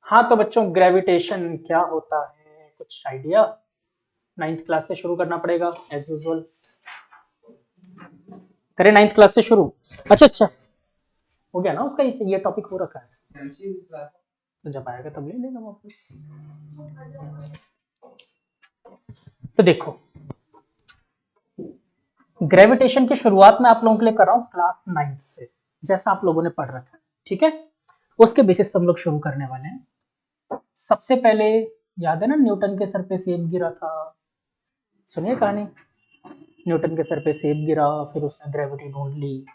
हाँ तो बच्चों, ग्रेविटेशन क्या होता है, कुछ आइडिया? 9th क्लास से शुरू करना पड़ेगा एज यूजुअल। करें 9th क्लास से शुरू। अच्छा अच्छा, हो गया ना उसका, ये टॉपिक हो रखा है, तो जब आएगा तब ले लेना वापस। तो देखो, ग्रेविटेशन की शुरुआत में आप लोगों के लिए कर रहा हूँ क्लास 9th से, जैसा आप लोगों ने पढ़ रखा है, ठीक है। उसके बेसिस पर हम लोग शुरू करने वाले हैं। सबसे पहले, याद है ना न्यूटन के सर पे सेब गिरा था? सुनिए कहानी। न्यूटन के सर पे सेब गिरा, फिर उसने ग्रेविटी ढूंढ ली।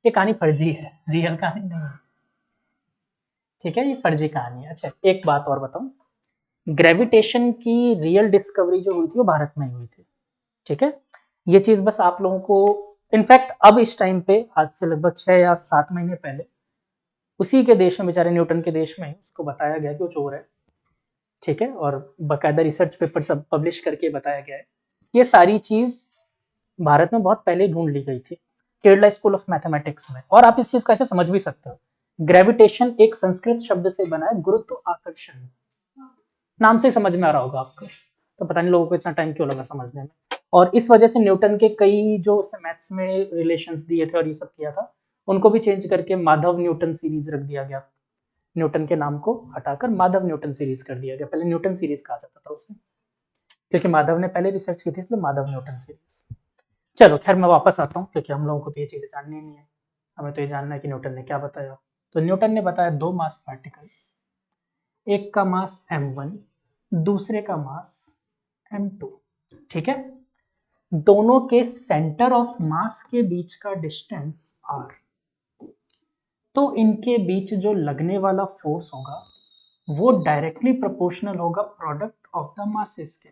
ये कहानी फर्जी है, रियल कहानी नहीं है, ठीक है, ये फर्जी कहानी है। अच्छा, एक बात और बताऊं, ग्रेविटेशन की रियल डिस्कवरी जो हुई थी वो भारत में ही हुई थी, ठीक है। ये चीज बस आप लोगों को, इनफैक्ट अब इस टाइम पे, आज से लगभग 6 या 7 महीने पहले, उसी के देश में, बेचारे न्यूटन के देश में, उसको बताया गया कि वो चोर है, ठीक है, और बाकायदा रिसर्च पेपर सब पब्लिश करके बताया गया है। ये सारी चीज भारत में बहुत पहले ढूंढ ली गई थी, केरला स्कूल ऑफ मैथमेटिक्स में। और आप इस चीज को ऐसे समझ भी सकते हो, ग्रेविटेशन एक संस्कृत शब्द से बना है, गुरुत्व आकर्षण, नाम से ही समझ में आ रहा होगा आपको। तो पता नहीं लोगों को इतना टाइम क्यों लगा समझने में। और इस वजह से न्यूटन के कई जो उसने मैथ्स में रिलेशंस दिए थे और ये सब किया था, उनको भी चेंज करके माधव न्यूटन सीरीज रख दिया गया। न्यूटन के नाम को हटाकर माधव न्यूटन सीरीज कर दिया गया, पहले न्यूटन सीरीज कहा जाता था उसे, क्योंकि माधव ने पहले रिसर्च की थी, इसलिए माधव न्यूटन सीरीज। चलो खैर, मैं वापस आता हूँ, क्योंकि हम लोगों को तो ये चीजें जाननी नहीं है, हमें तो ये जानना है कि न्यूटन ने क्या बताया। तो न्यूटन ने बताया दो मास पार्टिकल, एक का मास m1, दूसरे का मास m2, ठीक है। दोनों के सेंटर ऑफ मास के बीच का डिस्टेंस r, तो इनके बीच जो लगने वाला फोर्स होगा वो डायरेक्टली प्रोपोर्शनल होगा प्रोडक्ट ऑफ द मासेस के,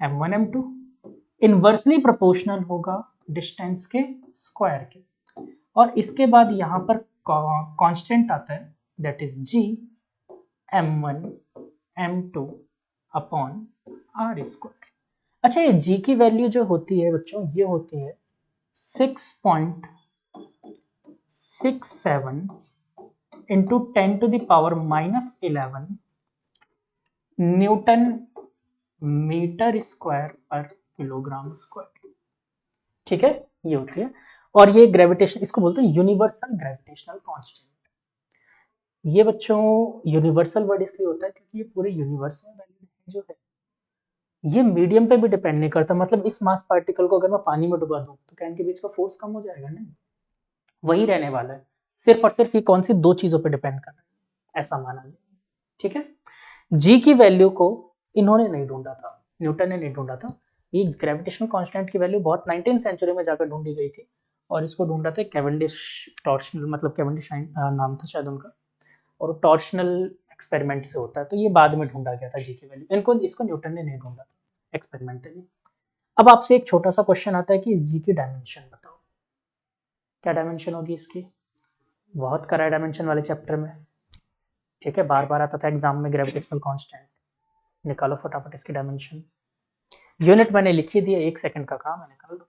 m1 m2, इनवर्सली प्रोपोर्शनल होगा डिस्टेंस के स्क्वायर के। और इसके बाद यहाँ पर कांस्टेंट आता है, that is g m1 m2 upon r square. अच्छा, ये g की वैल्यू जो होती है बच्चों, ये होती है 6.67 into 10⁻⁻11 Newton metre square per kilogram square, ठीक है, ये होती है। और ये ग्रेविटेशन, इसको बोलते हैं यूनिवर्सल ग्रेविटेशनल कांस्टेंट। ये बच्चों यूनिवर्सल वर्ड इसलिए होता है क्योंकि ये पूरे यूनिवर्स में वैल्यू जो है, ये मीडियम पे भी डिपेंड नहीं करता। मतलब इस मास पार्टिकल को अगर मैं पानी में डुबा दूं तो क्या इनके बीच का फोर्स कम हो जाएगा? नहीं, वही रहने वाला है। सिर्फ और सिर्फ ये कौन सी दो चीजों पे डिपेंड कर रहा है, ऐसा माना गया, ठीक है। जी की वैल्यू को इन्होंने नहीं ढूंढा था, न्यूटन ने नहीं ढूंढा था। ये ग्रेविटेशनल कांस्टेंट की वैल्यू बहुत 19th सेंचुरी में जाकर ढूंढी गई थी, और इसको ढूंढा था कैवेंडिश टॉर्शनल, मतलब कैवेंडिश नाम था शायद उनका, और टॉर्शनल एक्सपेरिमेंट से होता है, तो ये बाद में ढूंढा गया था जी की वैल्यू। इनको, इसको न्यूटन ने नहीं ढूंढा था एक्सपेरिमेंटली। अब आपसे एक छोटा सा क्वेश्चन आता है कि इस जी की डायमेंशन बताओ, क्या डायमेंशन होगी इसकी? बहुत करा है डायमेंशन वाले चैप्टर में, ठीक है, बार बार आता था एग्जाम में ग्रेविटेशनल कांस्टेंट। निकालो फटाफट इसकी डायमेंशन। यूनिट मैंने लिखी दी है, 1 सेकंड का काम है, निकाल दो।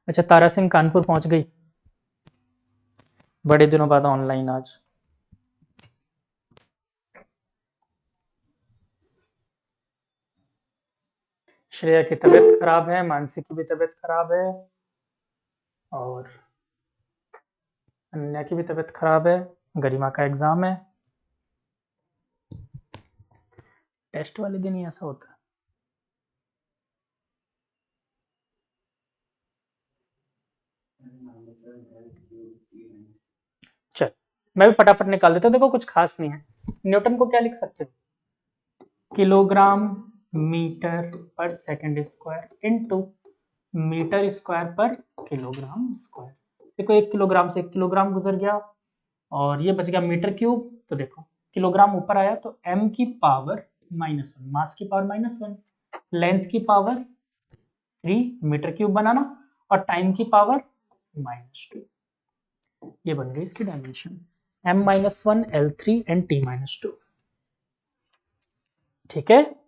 अच्छा, तारा सिंह कानपुर पहुंच गई, बड़े दिनों बाद ऑनलाइन आज। श्रेया की तबीयत खराब है, मानसी की भी तबीयत खराब है, और अनन्या की भी तबीयत खराब है, गरिमा का एग्जाम है। टेस्ट वाले दिन ही ऐसा होता है। चल, मैं भी फटाफट निकाल देता हूँ। देखो कुछ खास नहीं है, न्यूटन को क्या लिख सकते हो, kilogram metre per second square into metre square per kilogram square. देखो 1 किलोग्राम से 1 किलोग्राम गुजर गया, और ये बच गया मीटर क्यूब। तो देखो किलोग्राम ऊपर आया तो m की पावर -1, मास की पावर -1, लेंथ की पावर 3 मीटर क्यूब बनाना, और टाइम की पावर -2। ये बन गई इसकी dimension, m-1 L3 and t-2, ठीक है।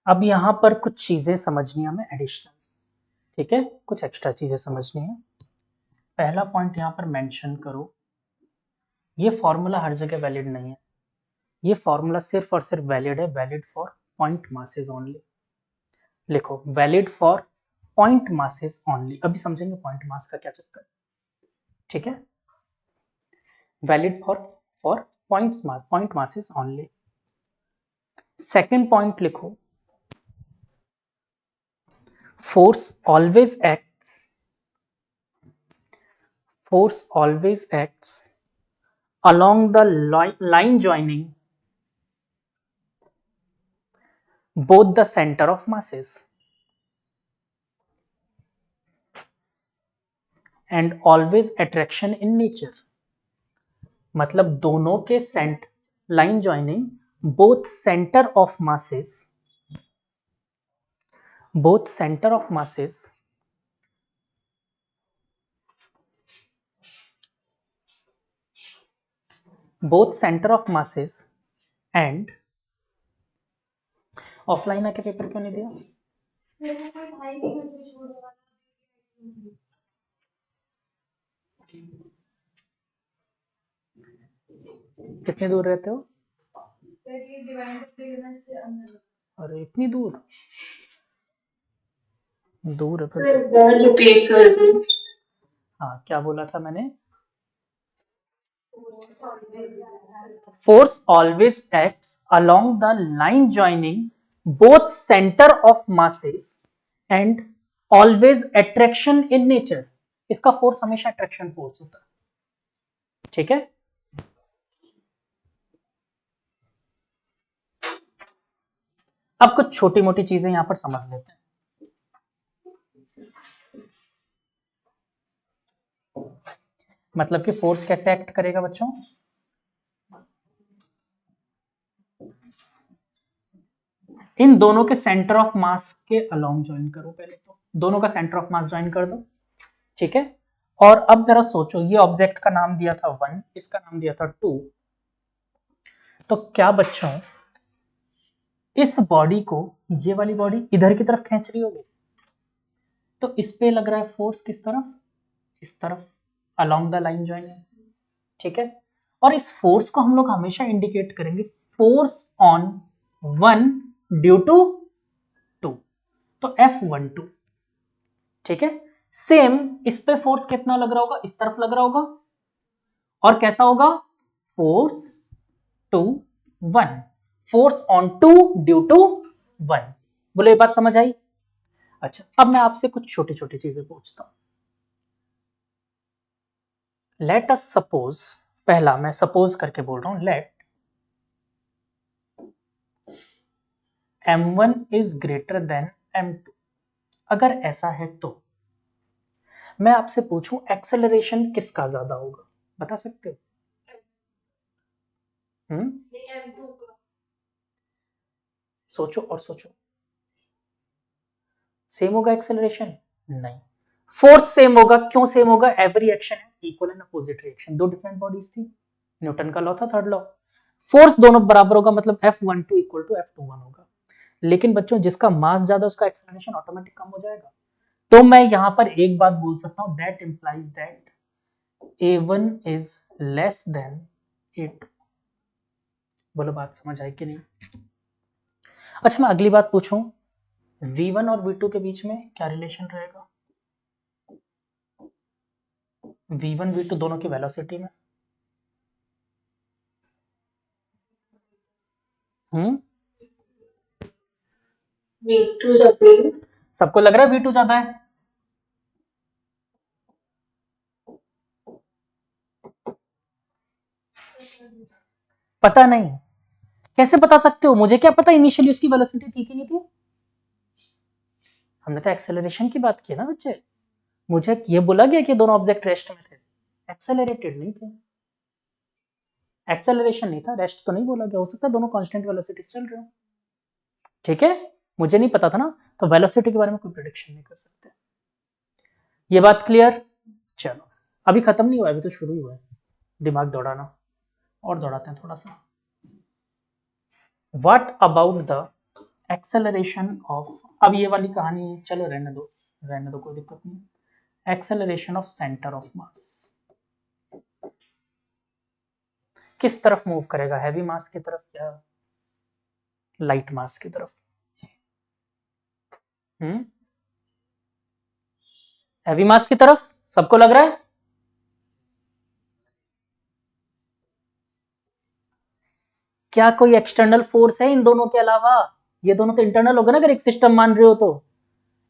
अब यहाँ पर कुछ चीजें समझनी है हमें एडिशनल, ठीक है, कुछ एक्स्ट्रा चीजें समझनी है। पहला पॉइंट यहाँ पर मेंशन करो, ये फॉर्मूला हर जगह वैलिड नहीं है, ये फॉर्मूला सिर्फ और सिर्फ वैलिड है, valid for point masses only. लिखो valid for point masses only, अभी समझेंगे पॉइंट मास का क्या चक्कर, ठीक है। Valid for point masses only. Second point लिखो, force always acts along the line joining both the center of masses and always attraction in nature। मतलब दोनों के line joining both centre of masses both center of masses and offline आके paper क्यों नहीं दिया? कितने दूर रहते हो? अरे इतनी दूर दूर है फिर। हाँ क्या बोला था मैंने? Force always acts along the line joining both center of masses and always attraction in nature। इसका फोर्स हमेशा अट्रैक्शन फोर्स होता है, ठीक है। अब कुछ छोटी मोटी चीजें यहां पर समझ लेते हैं। मतलब कि फोर्स कैसे एक्ट करेगा बच्चों? इन दोनों के सेंटर ऑफ मास के अलोंग ज्वाइन करो, पहले तो दोनों का सेंटर ऑफ मास ज्वाइन कर दो, ठीक है। और अब जरा सोचो, ये ऑब्जेक्ट का नाम दिया था 1, इसका नाम दिया था 2, तो क्या बच्चों इस बॉडी को ये वाली बॉडी इधर की तरफ खींच रही होगी, तो इस पे लग रहा है फोर्स किस तरफ? इस तरफ, अलोंग द लाइन ज्वाइनिंग, ठीक है। और इस फोर्स को हम लोग हमेशा इंडिकेट करेंगे फोर्स ऑन 1 ड्यू टू 2, तो F12, ठीक है। सेम इस पे फोर्स कितना लग रहा होगा? इस तरफ लग रहा होगा, और कैसा होगा? Force two 1, force on 2 due to 1। बोले ये बात समझ आई? अच्छा अब मैं आपसे कुछ छोटी छोटी चीजें पूछता हूं। लेट अस सपोज, पहला मैं सपोज करके बोल रहा हूं, late m1 is greater than m2। अगर ऐसा है तो मैं आपसे पूछूं एक्सेलरेशन किसका ज्यादा होगा, बता सकते हो? सोचो और सोचो। सेम होगा एक्सेलरेशन? नहीं, फोर्स सेम होगा। क्यों सेम होगा? एवरी एक्शन है इक्वल एंड अपोजिट रिएक्शन, दो डिफरेंट बॉडीज थी, न्यूटन का लॉ था, थर्ड लॉ। फोर्स दोनों बराबर होगा, मतलब F12 इक्वल टू F21 होगा। लेकिन बच्चों जिसका मास ज्यादा उसका एक्सेलरेशन ऑटोमेटिक कम हो जाएगा। तो मैं यहां पर एक बात बोल सकता हूं, that implies that A1 is less than A2। बोलो बात समझ आई कि नहीं? अच्छा मैं अगली बात पूछूं, V1 और V2 के बीच में क्या रिलेशन रहेगा? V1 V2 दोनों की वेलोसिटी में। V2 सबको लग रहा है V2 ज्यादा है? पता नहीं, कैसे बता सकते हो? मुझे क्या पता इनिशियली उसकी वेलोसिटी थी कि नहीं थी? हमने तो एक्सेलरेशन की बात की ना बच्चे, मुझे ये बोला गया कि दोनों ऑब्जेक्ट रेस्ट में थे, एक्सेलरेटेड नहीं थे, एक्सेलरेशन नहीं था, रेस्ट तो नहीं बोला गया। हो सकता है दोनों कांस्टेंट वेलोसिटी चल रहे हो, ठीक है। मुझे नहीं पता था ना, तो वेलोसिटी के बारे में कोई प्रेडिक्शन नहीं कर सकते। ये बात क्लियर? चलो अभी खत्म नहीं हुआ, अभी तो शुरू ही हुआ है दिमाग दौड़ाना, और दौड़ाते हैं थोड़ा सा। What about the acceleration of, अब ये वाली कहानी चलो रहने दो कोई दिक्कत नहीं। Acceleration of centre of mass, किस तरफ मूव करेगा, हैवी मास की तरफ या लाइट मास की तरफ? हैवी मास की तरफ सबको लग रहा है? क्या कोई एक्सटर्नल फोर्स है इन दोनों के अलावा? ये दोनों तो इंटरनल होगा ना, अगर एक सिस्टम मान रहे हो तो।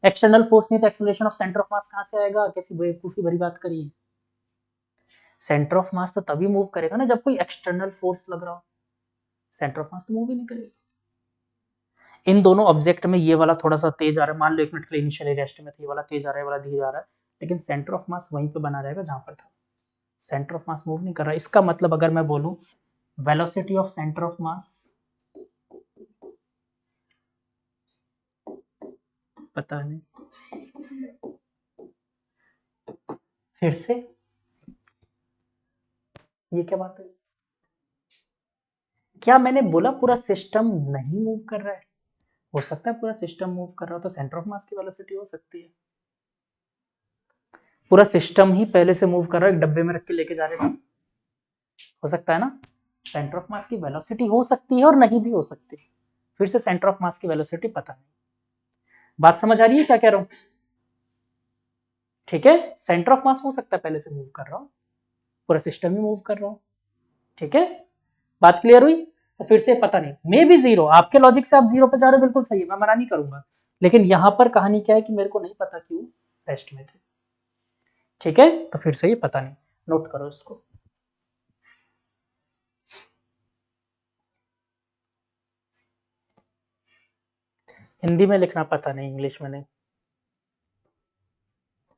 एक्सटर्नल फोर्स नहीं तो acceleration of centre of mass कहां से आएगा? कैसी बेवकूफी भरी बात करी। सेंटर ऑफ मास तो तभी मूव करेगा ना जब कोई एक्सटर्नल फोर्स लग रहा हो, सेंटर ऑफ मास तो मूव ही नहीं करेगा। इन दोनों ऑब्जेक्ट में ये वाला थोड़ा सा तेज आ रहा है, मान लो 1 मिनट के लिए इनिशियल रेस्ट में था, ये वाला तेज आ रहा है, ये वाला धीरे आ रहा है, लेकिन सेंटर ऑफ मास वहीं पे बना रहेगा जहां पर था। सेंटर ऑफ मास मूव नहीं कर रहा। इसका मतलब अगर मैं बोलूं velocity of centre of mass, पता नहीं, फिर से ये क्या बात है? क्या मैंने बोला पूरा सिस्टम नहीं मूव कर रहा है? हो सकता है पूरा सिस्टम मूव कर रहा हो तो सेंटर ऑफ मास की वेलोसिटी हो सकती है। पूरा सिस्टम ही पहले से मूव कर रहा है, एक डब्बे में रख के लेके जा रहे थे, हो सकता है ना। सेंटर ऑफ मास की वेलोसिटी हो सकती है और नहीं भी हो सकती। फिर से सेंटर ऑफ मास की वेलोसिटी पता नहीं। बात समझ आ रही है क्या कह रहा हूं? ठीक है, सेंटर ऑफ मास हो सकता है पहले से मूव कर रहा हूं, पूरा सिस्टम ही मूव कर रहा हूं। ठीक है, बात क्लियर हुई? तो फिर से पता नहीं, मे बी जीरो, आपके लॉजिक से आप जीरो पे जा रहे हो, बिल्कुल सही है, मैं मना नहीं करूंगा, लेकिन यहां पर कहानी क्या है कि मेरे को नहीं पता क्यों रेस्ट में थे। ठीक है, तो फिर से ये पता नहीं, नोट करो इसको। हिंदी में लिखना पता नहीं, इंग्लिश में नहीं।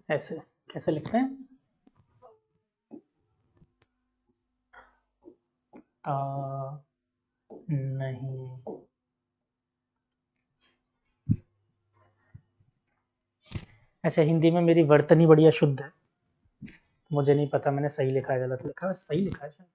ऐसे कैसे लिखते हैं? नहीं, अच्छा हिंदी में मेरी वर्तनी बड़ी अशुद्ध है, मुझे नहीं पता मैंने सही लिखा है गलत लिखा है, सही लिखा है शायद।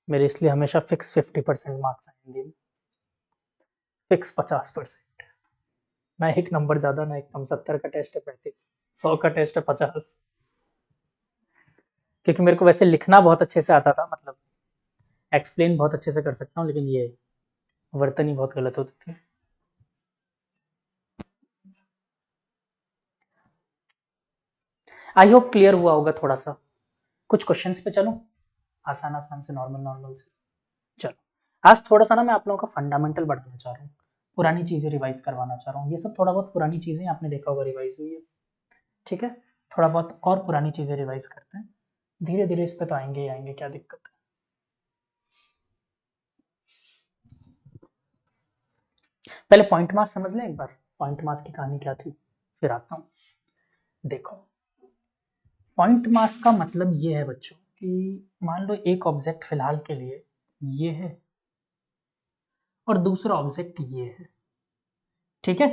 मेरे इसलिए हमेशा फिक्स 50% मार्क्स आए हिंदी में, फिक्स 50%। ना एक नंबर ज्यादा ना एक कम, 70 का टेस्ट है 35, 100 का टेस्ट है 50। क्योंकि मेरे को वैसे लिखना बहुत अच्छे से आता था, मतलब एक्सप्लेन बहुत अच्छे से कर सकता हूँ, लेकिन ये वर्तनी बहुत गलत होती थी। आई होप क्लियर हुआ होगा थोड़ा सा। कुछ क्वेश्चंस पे चलो, आसान आसान से, नॉर्मल नॉर्मल से। चलो आज थोड़ा सा ना मैं आप लोगों का फंडामेंटल बढ़ाना चाह रहा हूँ, पुरानी चीजें रिवाइज करवाना चाह रहा हूँ। ये सब थोड़ा बहुत पुरानी चीजें आपने देखा होगा रिवाइज हुई है, ठीक है, थोड़ा बहुत और पुरानी चीजें रिवाइज करते हैं, धीरे धीरे इस पे तो आएंगे ही आएंगे, क्या दिक्कत है। पहले पॉइंट मास समझ लें एक बार, पॉइंट मास की कहानी क्या थी, फिर आता हूँ। देखो, पॉइंट मास का मतलब ये है बच्चों कि मान लो एक ऑब्जेक्ट फिलहाल के लिए ये है और दूसरा ऑब्जेक्ट ये है, ठीक है,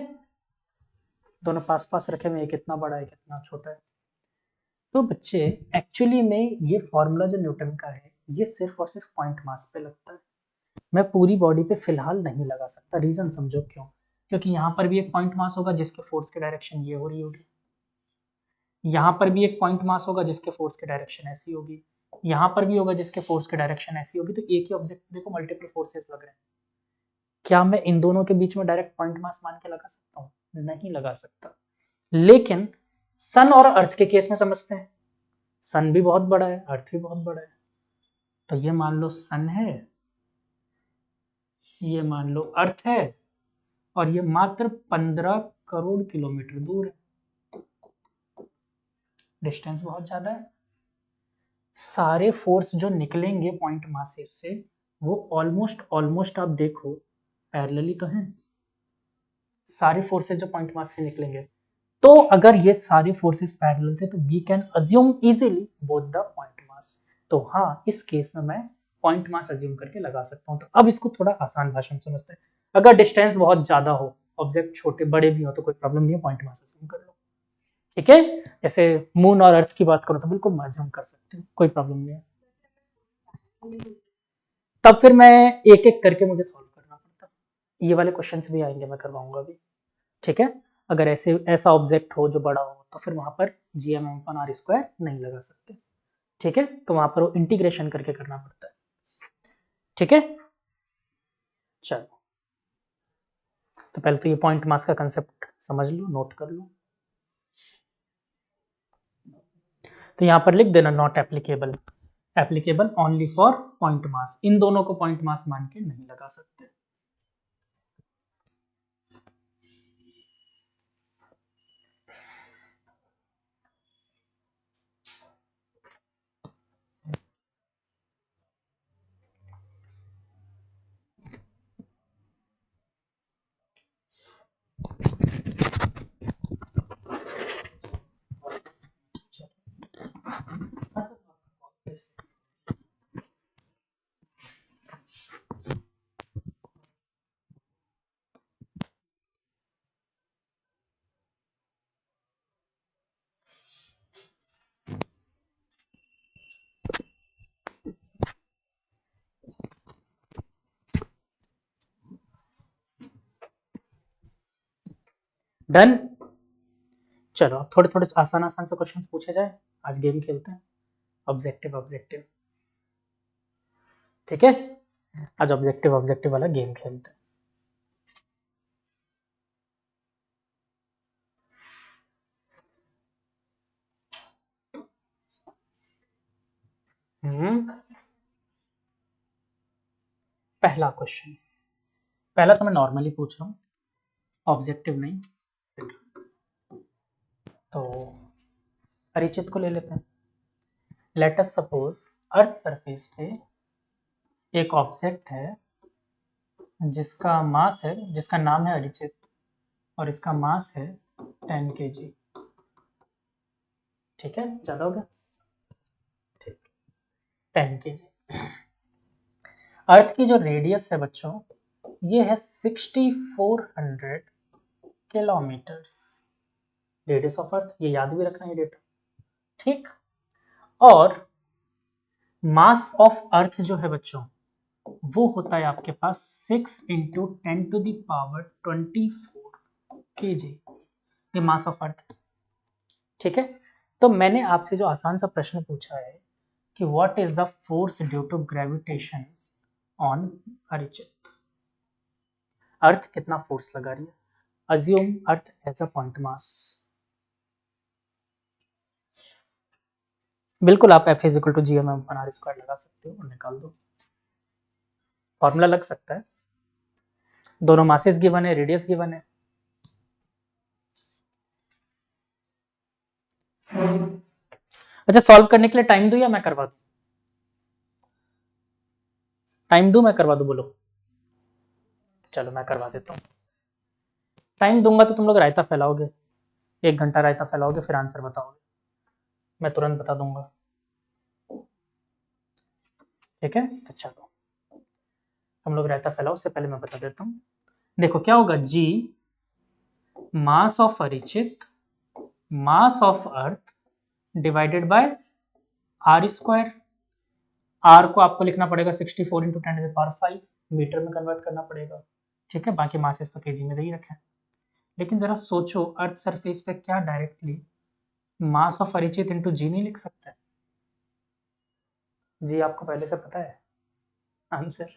दोनों पास पास रखे हुए, कितना बड़ा है कितना छोटा है। तो बच्चे एक्चुअली में ये फॉर्मूला जो न्यूटन का है ये सिर्फ और सिर्फ पॉइंट मास पे लगता है, मैं पूरी बॉडी पे फिलहाल नहीं लगा सकता। रीजन समझो क्यों? क्योंकि यहाँ पर भी एक पॉइंट मास होगा जिसके फोर्स की डायरेक्शन ये हो रही होगी, यहाँ पर भी एक पॉइंट मास होगा जिसके फोर्स की डायरेक्शन ऐसी होगी, यहाँ पर भी होगा जिसके फोर्स की डायरेक्शन ऐसी होगी। तो एक ही ऑब्जेक्ट देखो मल्टीपल फोर्सेस लग रहे हैं, क्या मैं इन दोनों के बीच में डायरेक्ट पॉइंट मास मान के लगा सकता हूँ? नहीं लगा सकता। लेकिन सन और अर्थ के केस में समझते हैं, सन भी बहुत बड़ा है, अर्थ भी बहुत बड़ा है। तो ये मान लो सन है, ये मान लो अर्थ है, और ये मात्र 15 करोड़ किलोमीटर दूर है, डिस्टेंस बहुत ज्यादा है। सारे फोर्स जो निकलेंगे पॉइंट मासेस से वो ऑलमोस्ट ऑलमोस्ट आप देखो पैरेलली तो हैं, सारे फोर्सेस जो पॉइंट मास से निकलेंगे। तो अगर ये सारे फोर्सेस पैरेलल थे तो we can assume easily both the point mass. तो हाँ, इस केस में मैं पॉइंट मास अज्यूम करके लगा सकता हूँ। तो अब इसको थोड़ा आसान भाषा में समझते हैं। अगर डिस्टेंस बहुत ज्यादा हो ऑब्जेक्ट छोटे बड़े भी हो तो कोई प्रॉब्लम नहीं है, पॉइंट मास अज्यूम कर लो, ठीक है। जैसे मून और अर्थ की बात करो तो बिल्कुल अज्यूम कर सकते हो, कोई प्रॉब्लम नहीं है। तब फिर मैं एक एक करके मुझे सॉल्व करना पड़ता, ये वाले क्वेश्चंस भी आएंगे, मैं करवाऊंगा भी, ठीक है। अगर ऐसा ऑब्जेक्ट हो जो बड़ा हो तो फिर वहां पर gm/r² नहीं लगा सकते, ठीक है, तो वहां पर वो इंटीग्रेशन करके करना पड़ता है, ठीक है। चलो, तो पहले तो ये पॉइंट मास का कंसेप्ट समझ लो, नोट कर लो। तो यहां पर लिख देना not applicable, applicable only for point mass, इन दोनों को पॉइंट मास मान के नहीं लगा सकते। डन। चलो थोड़े थोड़े आसान आसान से क्वेश्चन पूछे जाए, आज गेम खेलते हैं ऑब्जेक्टिव ऑब्जेक्टिव, ठीक है। आज ऑब्जेक्टिव ऑब्जेक्टिव वाला गेम खेलते हैं। पहला क्वेश्चन, पहला तो मैं नॉर्मली पूछ रहा हूँ, ऑब्जेक्टिव नहीं, तो परिचित को ले लेते हैं। Let us suppose earth surface पे एक ऑब्जेक्ट है जिसका मास है, जिसका नाम है अरिचित, और इसका मास है 10 kg, ठीक है, ज्यादा हो गया, ठीक, 10 kg। अर्थ की जो रेडियस है बच्चों, ये है 6400 किलोमीटर्स, रेडियस ऑफ अर्थ, ये याद भी रखना है डेटा, ठीक। और मास ऑफ अर्थ जो है बच्चों, वो होता है आपके पास 6 इंटू 10⁻24 kg, ये मास ऑफ अर्थ, ठीक है। तो मैंने आपसे जो आसान सा प्रश्न पूछा है कि what is the force due to gravitation on अरिचित, अर्थ कितना फोर्स लगा रही है, assume earth as a point mass. बिल्कुल आप F is equal to gm/r² लगा सकते हो और निकाल दो, फॉर्मूला लग सकता है, दोनों मासेस गिवन है, रेडियस गिवन है। अच्छा, सॉल्व करने के लिए टाइम दूं या मैं करवा दूं, टाइम दूं मैं करवा दूं, बोलो। चलो मैं करवा देता हूँ, टाइम दूंगा तो तुम लोग रायता फैलाओगे, 1 घंटा रायता फैलाओगे, फिर आंसर बताओगे, मैं तुरंत बता दूंगा, ठीक है। तो चलो तुम लोग रायता फैलाओ, उससे पहले मैं बता देता हूँ। देखो क्या होगा, जी मास ऑफ अरिचित mass of earth divided by r², r को आपको लिखना पड़ेगा 64 इंटू 10⁵ मीटर में कन्वर्ट करना पड़ेगा, ठीक है, बाकी मासेस तो केजी में दे ही रखे हैं। लेकिन जरा सोचो, अर्थ सरफेस पे क्या डायरेक्टली मास ऑफ अरिचित इंटू जी नहीं लिख सकते, जी आपको पहले से पता है आंसर,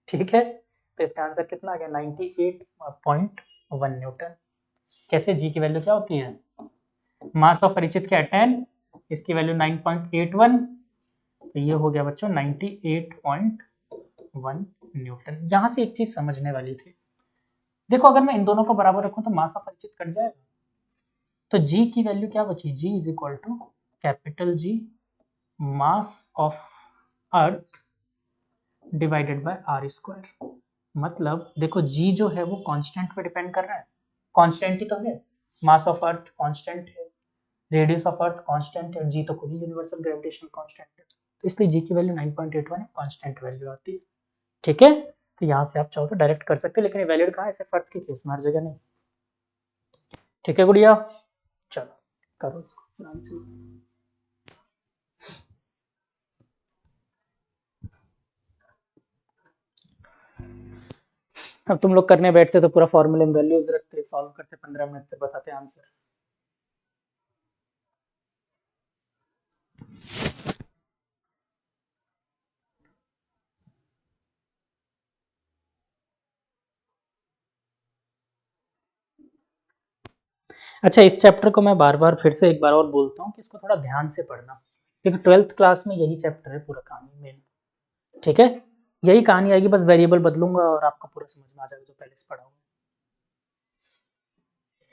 ठीक है। तो इसका आंसर कितना आ गया, 98.1 न्यूटन। कैसे, जी की वैल्यू क्या होती है, मास ऑफ परिचित क्या है 10, इसकी वैल्यू 9.81, तो ये हो गया बच्चों 98.1 न्यूटन। यहां से एक चीज समझने वाली थी, देखो अगर मैं इन दोनों को बराबर रखूं तो मास ऑफ परिचित कट जाएगा, तो जी की वैल्यू क्या बची, G is equal to capital G mass of earth divided by r²। मतलब देखो जी जो है वो कांस्टेंट पे डिपेंड कर रहा है, कांस्टेंट ही तो है, मास ऑफ अर्थ कांस्टेंट है, रेडियस ऑफ अर्थ कांस्टेंट है, जी तो खुद ही यूनिवर्सल ग्रेविटेशनल कांस्टेंट है, तो इसलिए जी की वैल्यू 9.81 कांस्टेंट वैल्यू आती है, ठीक है। तो यहाँ से आप चाहो तो डायरेक्ट कर सकते हो, लेकिन ये वैलिड कहाँ है, सिर्फ अर्थ के केस में, हर जगह नहीं। ठीक है गुड़िया, चलो करो इसको आराम से। अब तुम लोग करने बैठते तो पूरा फॉर्मूले में वैल्यूज रखते, सॉल्व करते 15 मिनट तक, बताते आंसर। अच्छा, इस चैप्टर को मैं बार बार फिर से एक बार और बोलता हूँ कि इसको थोड़ा ध्यान से पढ़ना, क्योंकि 12th क्लास में यही चैप्टर है पूरा कहानी मेन। ठीक है, यही कहानी आएगी, बस वेरिएबल बदलूंगा और आपको पूरा समझ में आ जाएगा जो पहले से पढ़ा हुआ।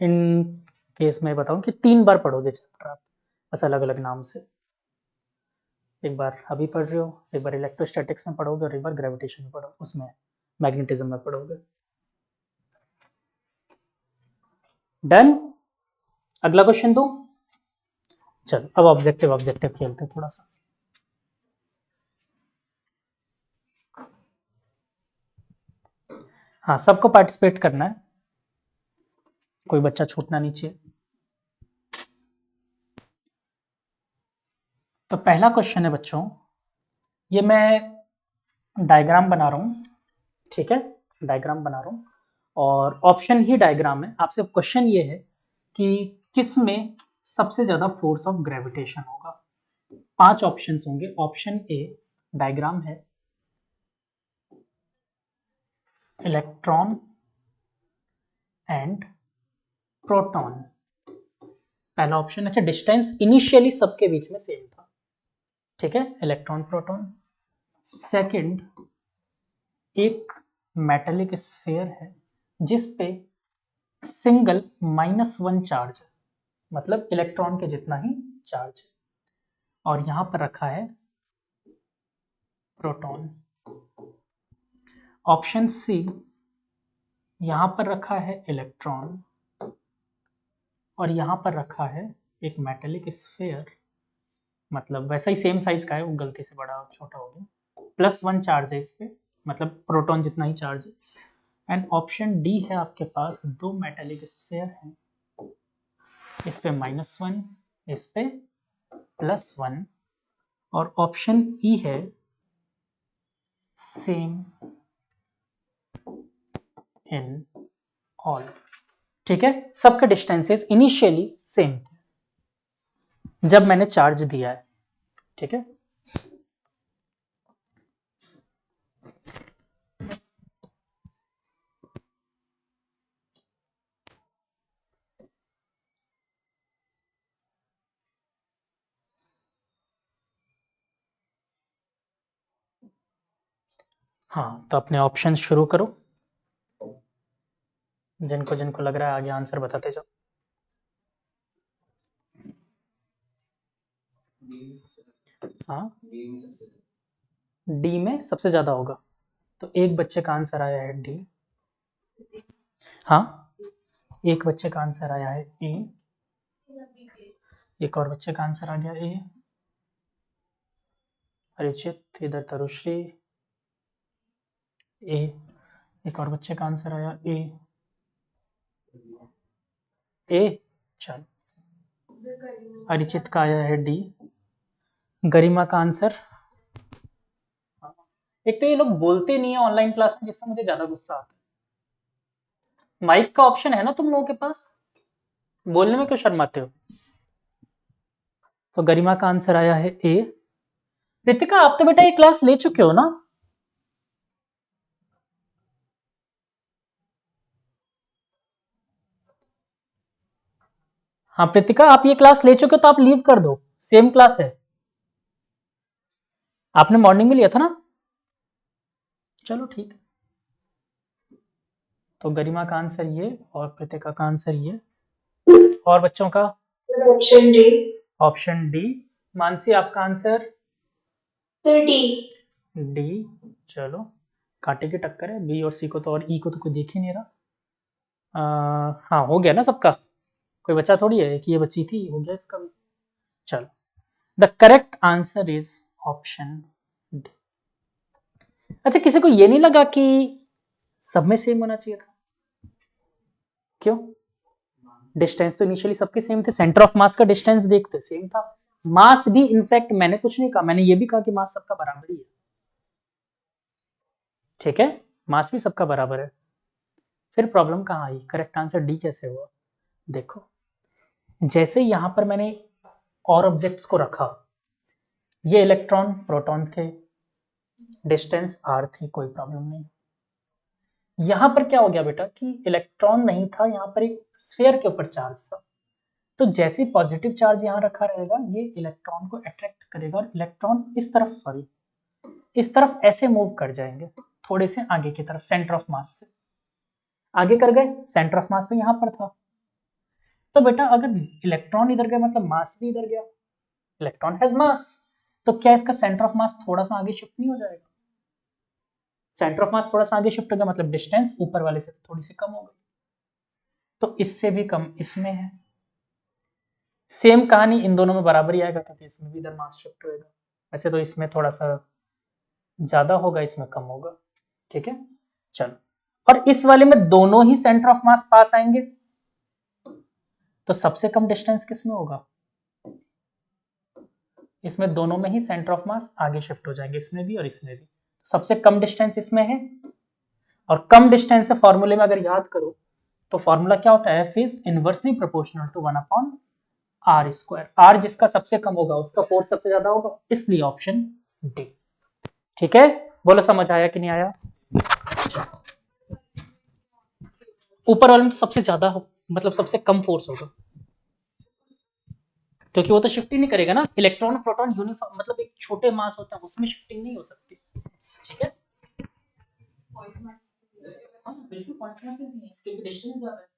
इन केस में बताऊं कि 3 बार पढ़ोगे चैप्टर आप, बस अलग अलग नाम से। एक बार अभी पढ़ रहे हो, एक बार इलेक्ट्रोस्टैटिक्स में पढ़ोगे और एक बार ग्रेविटेशन में पढ़ो, उसमें मैग्नेटिज्म में पढ़ोगे। डन। अगला क्वेश्चन दो। चलो अब ऑब्जेक्टिव ऑब्जेक्टिव खेलते हैं थोड़ा सा। हाँ, सबको पार्टिसिपेट करना है, कोई बच्चा छूटना नहीं चाहिए। तो पहला क्वेश्चन है बच्चों, ये मैं डायग्राम बना रहा हूँ, ठीक है, डायग्राम बना रहा हूँ और ऑप्शन ही डायग्राम है। आपसे क्वेश्चन ये है कि किस में सबसे ज्यादा फोर्स ऑफ ग्रेविटेशन होगा। 5 ऑप्शंस होंगे। ऑप्शन ए डायग्राम है, इलेक्ट्रॉन एंड प्रोटॉन, पहला ऑप्शन। अच्छा, डिस्टेंस इनिशियली सबके बीच में सेम था, ठीक है, इलेक्ट्रॉन प्रोटॉन। सेकंड, एक मेटेलिक स्फीयर है जिस पे सिंगल -1 चार्ज है, मतलब इलेक्ट्रॉन के जितना ही चार्ज है, और यहां पर रखा है प्रोटॉन। ऑप्शन सी, यहां पर रखा है इलेक्ट्रॉन और यहां पर रखा है एक मेटेलिक स्फीयर, मतलब वैसा ही सेम साइज का है, वो गलती से बड़ा छोटा हो गया, +1 चार्ज है इस पे, मतलब प्रोटॉन जितना ही चार्ज है। एंड ऑप्शन डी है आपके पास, 2 मेटेलिक स्फीयर हैं, इस पे -1, इस पे +1, और ऑप्शन ई है सेम इन ऑल। ठीक है, सबके डिस्टेंसेस इनिशियली सेम थे जब मैंने चार्ज दिया है, ठीक है। हाँ, तो अपने ऑप्शन शुरू करो, जिनको जिनको लग रहा है आगे आंसर बताते जाओ। हाँ, डी में सबसे ज्यादा होगा, तो एक बच्चे का आंसर आया है डी। हाँ, एक बच्चे का आंसर आया है ए, एक और बच्चे का आंसर आ गया ए, अरिचित, इधर तरुश्री, ए, एक और बच्चे का आंसर आया ए, ए, चलो अरिचित का आया है डी, गरिमा का आंसर। एक तो ये लोग बोलते नहीं है ऑनलाइन क्लास में, जिसमें मुझे ज्यादा गुस्सा आता है। माइक का ऑप्शन है ना तुम लोगों के पास, बोलने में क्यों शर्माते हो। तो गरिमा का आंसर आया है ए। रितिका, आप तो बेटा ये क्लास ले चुके हो ना। हाँ प्रीतिका, आप ये क्लास ले चुके हो तो आप लीव कर दो, सेम क्लास है, आपने मॉर्निंग में लिया था ना। चलो ठीक है, तो गरिमा का आंसर ये और प्रीतिका का आंसर ये, और बच्चों का option D. Option D. Mansi, आपका आंसर डी। डी। चलो, कांटे की टक्कर है, बी और सी को तो, और ई को तो कोई देख ही नहीं रहा। हाँ, हो गया ना सबका, कोई बच्चा थोड़ी है कि ये बच्ची थी, हो गया इसका भी। चलो, the correct answer is option D. अच्छा, किसी को ये नहीं लगा कि सब में सेम होना चाहिए था? क्यों? डिस्टेंस तो इनिशियली सबके सेम थे, सेंटर ऑफ मास का डिस्टेंस देखते सेम था, मास भी, इनफैक्ट मैंने कुछ नहीं कहा, मैंने ये भी कहा कि मास सबका बराबर ही है, ठीक है, मास भी सबका बराबर है। फिर प्रॉब्लम कहाँ आई, करेक्ट आंसर डी कैसे हुआ? देखो, जैसे यहां पर मैंने और ऑब्जेक्ट्स को रखा, ये इलेक्ट्रॉन प्रोटॉन थे, डिस्टेंस आर थी, कोई प्रॉब्लम नहीं। यहां पर क्या हो गया बेटा कि इलेक्ट्रॉन नहीं था, यहां पर एक स्फीयर के ऊपर चार्ज था, तो जैसे पॉजिटिव चार्ज यहां रखा रहेगा, ये इलेक्ट्रॉन को अट्रैक्ट करेगा और इलेक्ट्रॉन इस तरफ, सॉरी, इस तरफ ऐसे मूव कर जाएंगे, थोड़े से आगे की तरफ, सेंटर ऑफ मास से आगे कर गए, सेंटर ऑफ मास तो यहां पर था, तो बेटा अगर इलेक्ट्रॉन इधर गया मतलब मास भी इधर गया, इलेक्ट्रॉन हैज मास, तो क्या इसका सेंटर ऑफ मास थोड़ा सा आगे शिफ्ट नहीं हो जाएगा? सेंटर ऑफ मास थोड़ा सा आगे शिफ्ट हो गया मतलब डिस्टेंस ऊपर वाले से थोड़ी सी कम हो गई, तो इससे भी कम इसमें है। सेम कहानी इन दोनों में बराबर ही आएगा क्योंकि इसमें भी इधर मास शिफ्ट होएगा, वैसे तो इसमें थोड़ा सा ज्यादा होगा, इसमें कम होगा, ठीक है। चलो, और इस वाले में दोनों ही सेंटर ऑफ मास पास आएंगे, तो सबसे कम डिस्टेंस किस में होगा? इसमें दोनों में ही सेंटर ऑफ मास आगे शिफ्ट हो जाएंगे, इसमें भी और इसमें भी, सबसे कम डिस्टेंस इसमें है, और कम डिस्टेंस है फॉर्मूले में अगर याद करो तो फॉर्मूला क्या होता है, F is inversely proportional to 1 upon R square, R जिसका सबसे कम होगा उसका फोर्स सबसे ज्यादा होगा, इसलिए ऑप्शन डी, ठीक है। बोलो समझ आया कि नहीं आया? ऊपर वाले में तो सबसे ज्यादा हो, मतलब सबसे कम फोर्स होगा, क्योंकि वो तो शिफ्ट ही नहीं करेगा ना, इलेक्ट्रॉन प्रोटॉन यूनिफॉर्म, मतलब एक छोटे मास होता है उसमें शिफ्टिंग नहीं हो सकती, ठीक है। हाँ, बिल्कुल पॉइंट मास ही है क्योंकि डिस्टेंस ज्यादा है।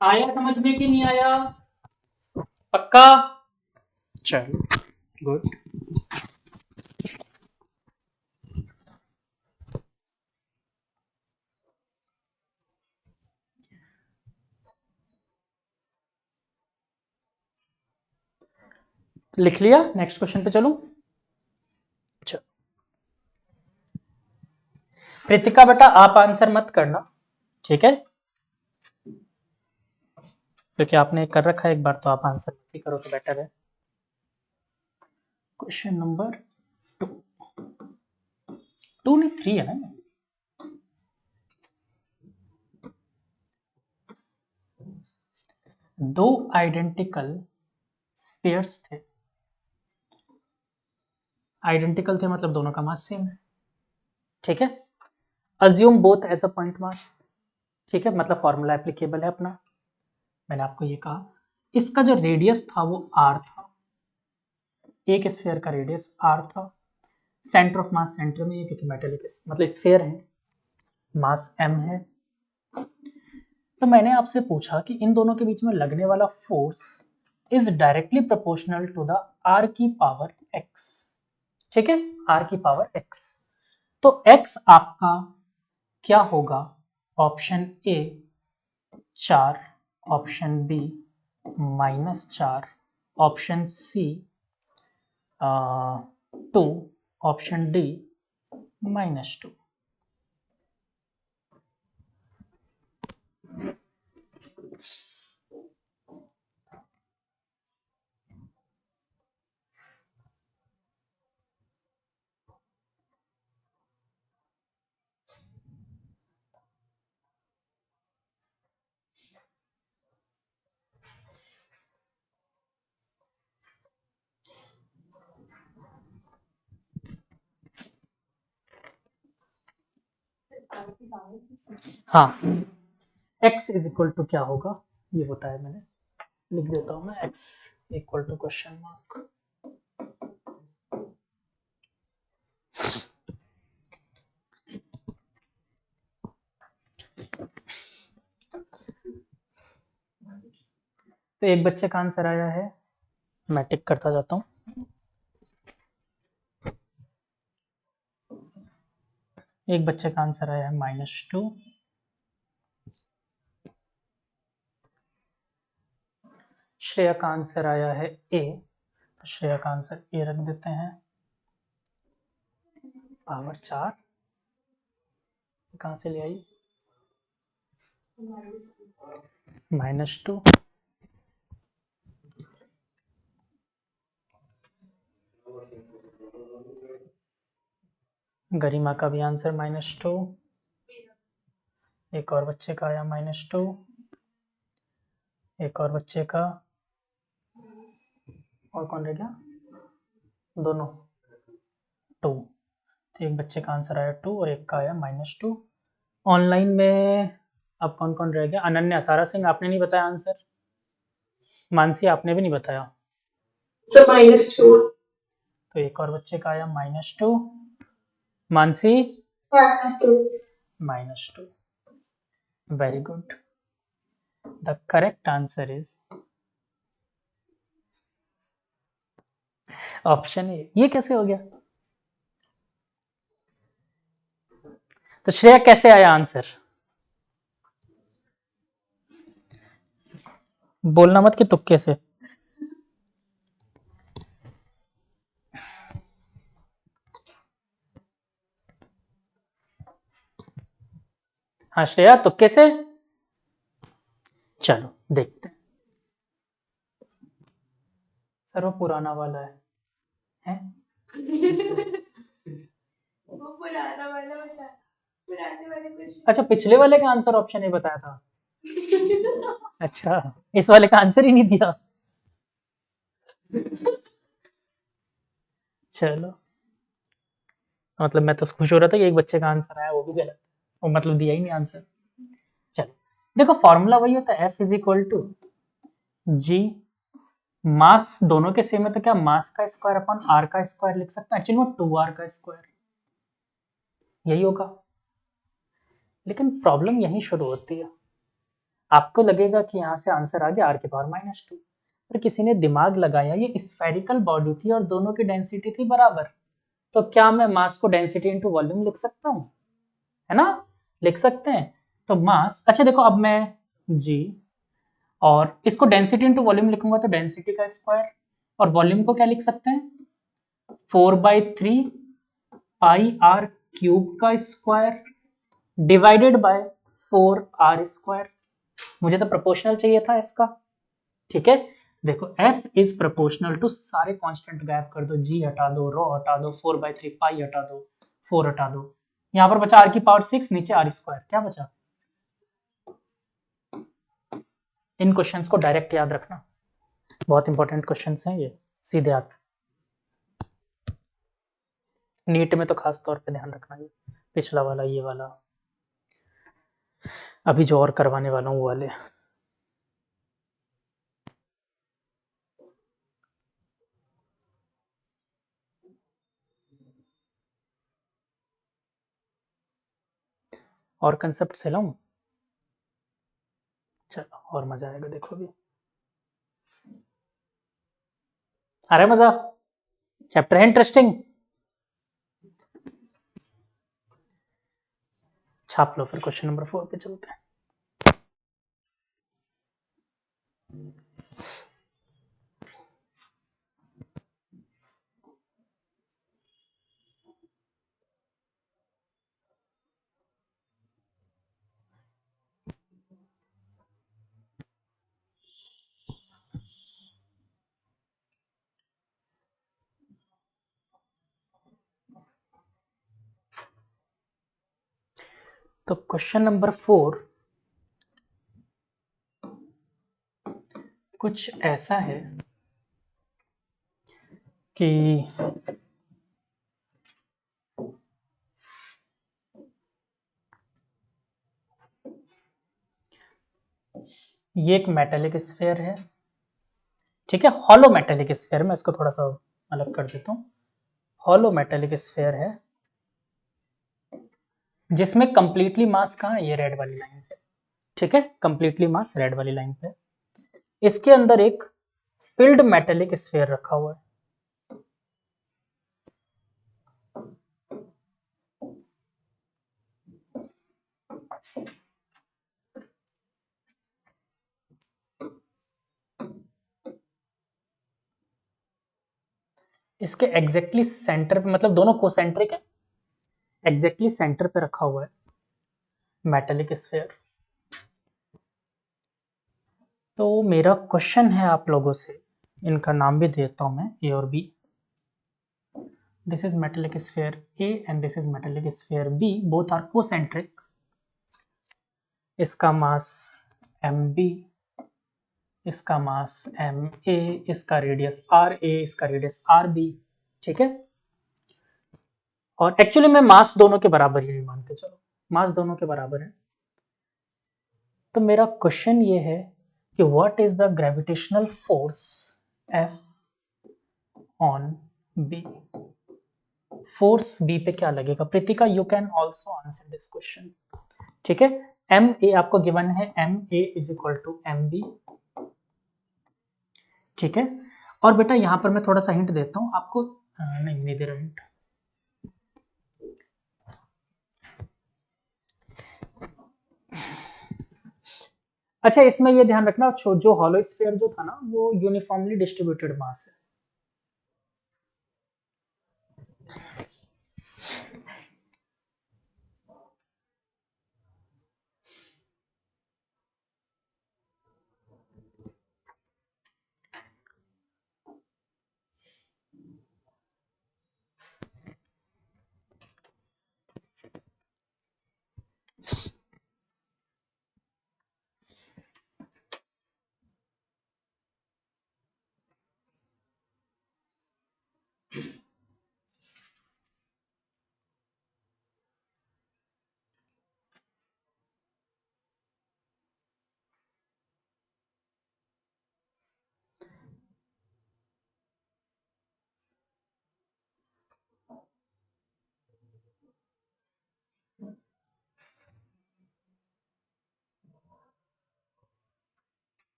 आया समझ में कि नहीं आया? पक्का? चलो, गुड। लिख लिया, नेक्स्ट क्वेश्चन पे चलो। प्रीतिका बेटा आप आंसर मत करना, ठीक है, क्योंकि आपने कर रखा है एक बार, तो आप आंसर मत ही करो तो बेटर है। क्वेश्चन नंबर 2, 2 नहीं 3 है ना। दो आइडेंटिकल स्फीयर्स थे, आइडेंटिकल थे मतलब दोनों का मास सेम है, ठीक है। Assume both as a point mass, ठीक है, मतलब फॉर्मूला एप्लीकेबल है अपना, मैंने आपको ये कहा। इसका जो रेडियस था वो आर था, एक स्फीयर का रेडियस आर था, सेंटर ऑफ मास सेंटर में है क्योंकि मेटेलिक मतलब स्फीयर है, मास एम है। तो मैंने आपसे पूछा कि इन दोनों के बीच में लगने वाला force is directly proportional to the R की पावर एक्स, ठीक है, आर की पावर एक्स। तो एक्स आपका क्या होगा? Option A 4, option B -4, option C 2, option D -2। हाँ, x इज इक्वल टू क्या होगा ये बताया मैंने, लिख देता हूँ मैं x equal to question mark. तो एक बच्चे का आंसर आया है, मैं टिक करता जाता हूँ। एक बच्चे का आंसर आया है -2, श्रेया का आंसर आया है a, तो श्रेया का आंसर a रख देते हैं, पावर 4 कहाँ से ले आई, -2, गरिमा का भी आंसर -2, एक और बच्चे का आया -2, एक और बच्चे का, और कौन रह गया, दोनों 2, तो एक बच्चे का आंसर आया 2 और एक का आया -2। ऑनलाइन में अब कौन कौन रह गया, अनन्या, तारा सिंह आपने नहीं बताया आंसर, मानसी आपने भी नहीं बताया, So -2. तो एक और बच्चे का आया -2, Mansi -2. -2, very good, the correct answer is option A. ये कैसे हो गया, तो श्रेया कैसे आया आंसर, बोलना मत कि तुक्के से। हाँ श्रेया तुक्के से, चलो देखते हैं। सर वो पुराना वाला है? वो पुराना वाला बता, पुराने वाले क्वेश्चन। अच्छा पिछले वाले का आंसर ऑप्शन ए बताया था, अच्छा इस वाले का आंसर ही नहीं दिया, चलो मतलब मैं तो खुश हो रहा था कि एक बच्चे का आंसर आया वो भी गलत, वो मतलब दिया ही नहीं आंसर। चलो देखो फॉर्मूला वही होता है, F इज इक्वल टू जी, मास दोनों के सेम है तो क्या मास का स्क्वायर अपॉन आर का स्क्वायर लिख सकते हैं, एक्चुअली वो 2r का स्क्वायर यही होगा। लेकिन प्रॉब्लम यहीं शुरू होती है, आपको लगेगा कि यहाँ से आंसर आ गया आर के पावर -2, पर किसी ने दिमाग लगाया ये स्फेरिकल बॉडी थी और दोनों की डेंसिटी थी बराबर, तो क्या मैं मास को डेंसिटी इनटू वॉल्यूम लिख सकता हूँ, है ना, लिख सकते हैं। तो मास, अच्छा देखो अब मैं जी और इसको डेंसिटी इनटू वॉल्यूम लिखूंगा तो डेंसिटी का स्क्वायर, और वॉल्यूम को क्या लिख सकते हैं 4/3 पाई आर क्यूब का square divided by 4r square. मुझे तो प्रोपोर्शनल चाहिए था f का, ठीक है। देखो f इज प्रोपोर्शनल टू, सारे कांस्टेंट गायब कर दो, g हटा दो, रो हटा दो, 4/3 पाई हटा दो, 4 हटा दो, यहाँ पर बचा r की पावर 6, नीचे r स्क्वायर, क्या बचा। इन क्वेश्चंस को डायरेक्ट याद रखना, बहुत इंपॉर्टेंट क्वेश्चंस हैं ये, सीधे याद, नीट में तो खास तौर पे ध्यान रखना, ये पिछला वाला, ये वाला, अभी जो और करवाने वाला हूँ वो वाले। और कंसेप्ट से लाऊं, चलो और मजा आएगा, देखो भी आ रहा है मजा, चैप्टर है इंटरेस्टिंग, छाप लो फिर, क्वेश्चन नंबर 4 पे चलते हैं। तो क्वेश्चन नंबर 4 कुछ ऐसा है कि ये एक मेटेलिक स्फीयर है, ठीक है, हॉलो मेटेलिक स्फीयर। मैं इसको थोड़ा सा अलग कर देता हूँ। हॉलो मेटेलिक स्फीयर है जिसमें कंप्लीटली मास कहाँ है, ये रेड वाली लाइन पे, ठीक है, कंप्लीटली मास रेड वाली लाइन पे। इसके अंदर एक फिल्ड मेटेलिक स्फीयर रखा हुआ है। इसके एग्जैक्टली सेंटर पे, मतलब दोनों कोसेंट्रिक है, एग्जैक्टली सेंटर पे रखा हुआ है मेटेलिक स्फीयर। तो मेरा क्वेश्चन है आप लोगों से, इनका नाम भी देता हूं मैं, ए और B. This is metallic sphere A and this is metallic sphere B, both are concentric. इसका मास एम बी, इसका मास एम ए, इसका रेडियस आर ए, इसका रेडियस आर बी, ठीक है। और एक्चुअली में मास दोनों के बराबर ही मान के चलो, मास दोनों के बराबर है। तो मेरा क्वेश्चन ये है कि what is the gravitational force F on B. Force B पे क्या लगेगा Preetika, you can also answer this question, ठीक है। एम ए आपको गिवन है, M A is equal to M B, ठीक है। और बेटा यहां पर मैं थोड़ा सा हिंट देता हूं आपको, नहीं दे रहा हिंट। अच्छा, इसमें ये ध्यान रखना, जो हॉलो स्फीयर जो था ना, वो यूनिफॉर्मली डिस्ट्रीब्यूटेड मास है।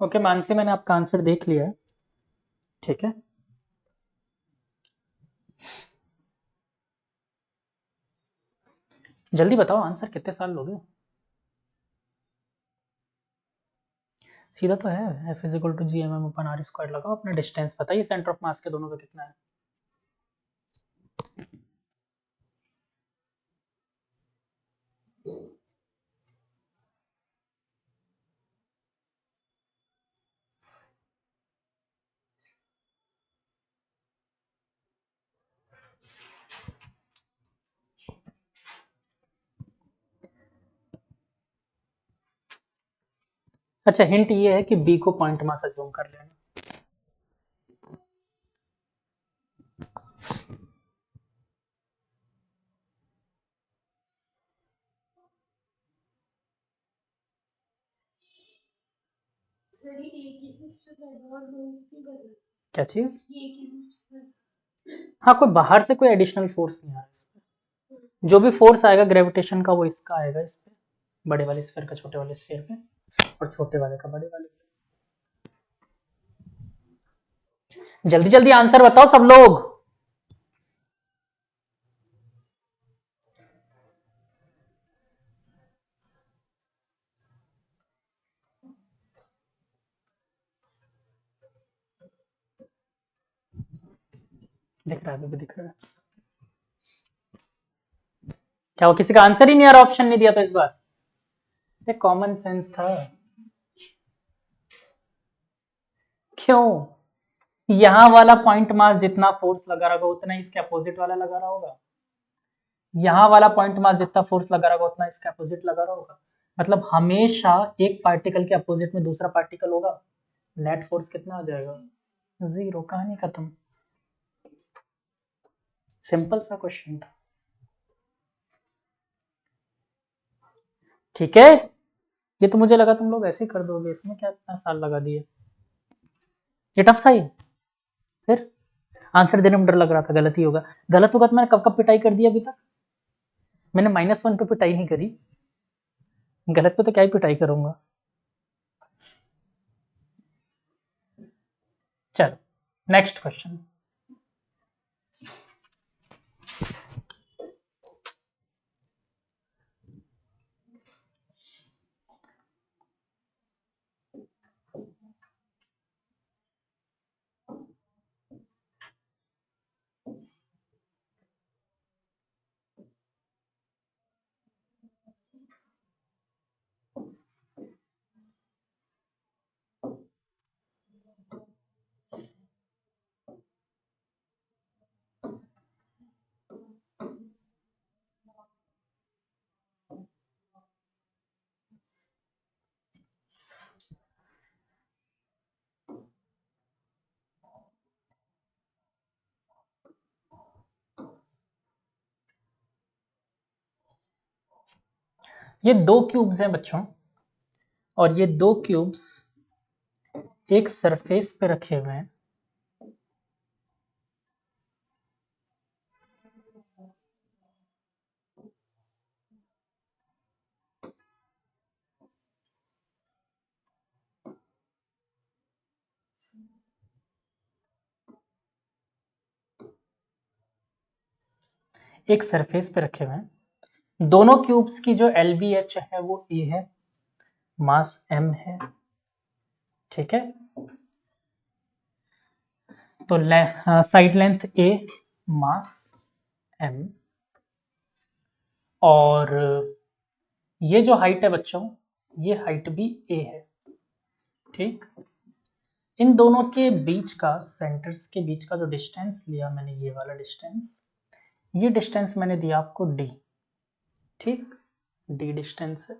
ओके मानसी, मैंने आपका आंसर देख लिया है, ठीक है। जल्दी बताओ आंसर, कितने साल लोगे। सीधा तो है, F is equal to G M M upon R square लगाओ, अपना डिस्टेंस बताइए सेंटर ऑफ मास के दोनों का कितना है। अच्छा, हिंट ये है कि बी को पॉइंट मास अज्यूम कर लेना। सर ये एक ही सिस्टर है और दो की बदल, क्या चीज, ये एक ही सिस्टर है। हाँ, कोई बाहर से कोई एडिशनल फोर्स नहीं आ रहा इस पे। जो भी फोर्स आएगा ग्रेविटेशन का, वो इसका आएगा इस पे, बड़े वाले स्फीयर का छोटे वाले स्फीयर पे, और छोटे वाले का बड़े वाले पे। जल्दी जल्दी आंसर बताओ सब लोग। दिख रहा है, अभी भी दिख रहा है। क्या वो किसी का आंसर ही नहीं आ रहा, ऑप्शन नहीं दिया था इस बार। ये कॉमन सेंस था। क्यों, यहाँ वाला पॉइंट मास जितना फोर्स लगा रहा होगा उतना ही इसके अपोजिट वाला लगा रहा होगा, यहाँ वाला पॉइंट मास जितना फोर्स लगा रहा होगा उतना इसके अपोजिट लगा रहा होगा। मतलब हमेशा एक पार्टिकल के अपोजिट में दूसरा पार्टिकल होगा, नेट फोर्स कितना आ जाएगा, 0। कहानी खत्म। सिंपल सा क्वेश्चन था, ठीक है। ये तो मुझे लगा तुम लोग ऐसे कर दोगे, इसमें क्या इतना साल लगा दिए। ये टफ था ये। फिर आंसर देने में डर लग रहा था गलत ही होगा, गलत होगा तो मैंने कब कब पिटाई कर दी अभी तक। मैंने -1 पे पिटाई नहीं करी, गलत पे तो क्या ही पिटाई करूंगा। चलो नेक्स्ट क्वेश्चन। ये 2 क्यूब्स हैं बच्चों, और ये 2 क्यूब्स एक सरफेस पे रखे हुए हैं। एक सरफेस पे रखे हुए हैं। दोनों क्यूब्स की जो LBH है वो A है, मास M है, ठीक है। तो side length A, mass M, और ये जो हाइट है बच्चों, ये हाइट भी A है, ठीक। इन दोनों के बीच का, सेंटर्स के बीच का जो डिस्टेंस लिया मैंने, ये वाला डिस्टेंस, ये डिस्टेंस मैंने दिया आपको D, ठीक। D डिस्टेंस है।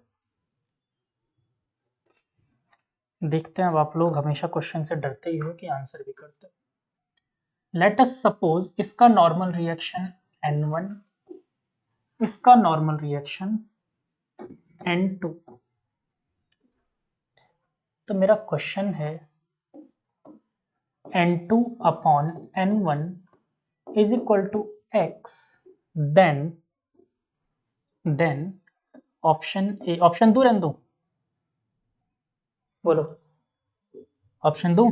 देखते हैं अब आप लोग हमेशा क्वेश्चन से डरते ही हो कि आंसर भी करते हो। लेट अस सपोज इसका नॉर्मल रिएक्शन N1, इसका नॉर्मल रिएक्शन N2। तो मेरा क्वेश्चन है N2 upon N1 is equal to X, then option A, option दूं रहने दूं, बोलो ऑप्शन दूं,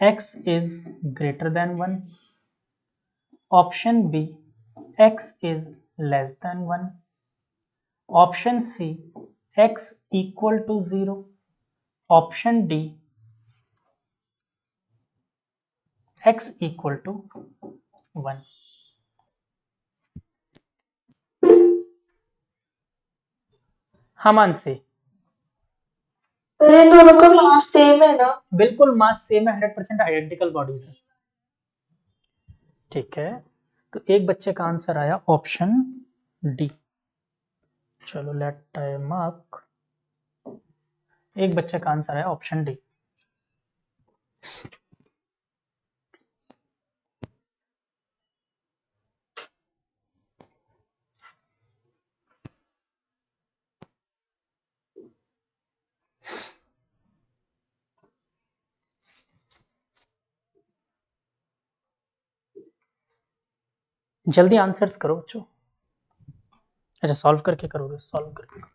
X is greater than 1, option B X is less than 1, option C X equal to 0, option D X equal to 1। हाँ मानसी, पर इन दोनों का mass same है ना? बिल्कुल मास सेम है, 100% आइडेंटिकल बॉडीज है, ठीक है। तो एक बच्चे का आंसर आया ऑप्शन डी। चलो लेट टाई मार्क, एक बच्चे का आंसर आया ऑप्शन डी। जल्दी आंसर्स करो बच्चों। अच्छा सॉल्व करके करोगे, सॉल्व करके करो।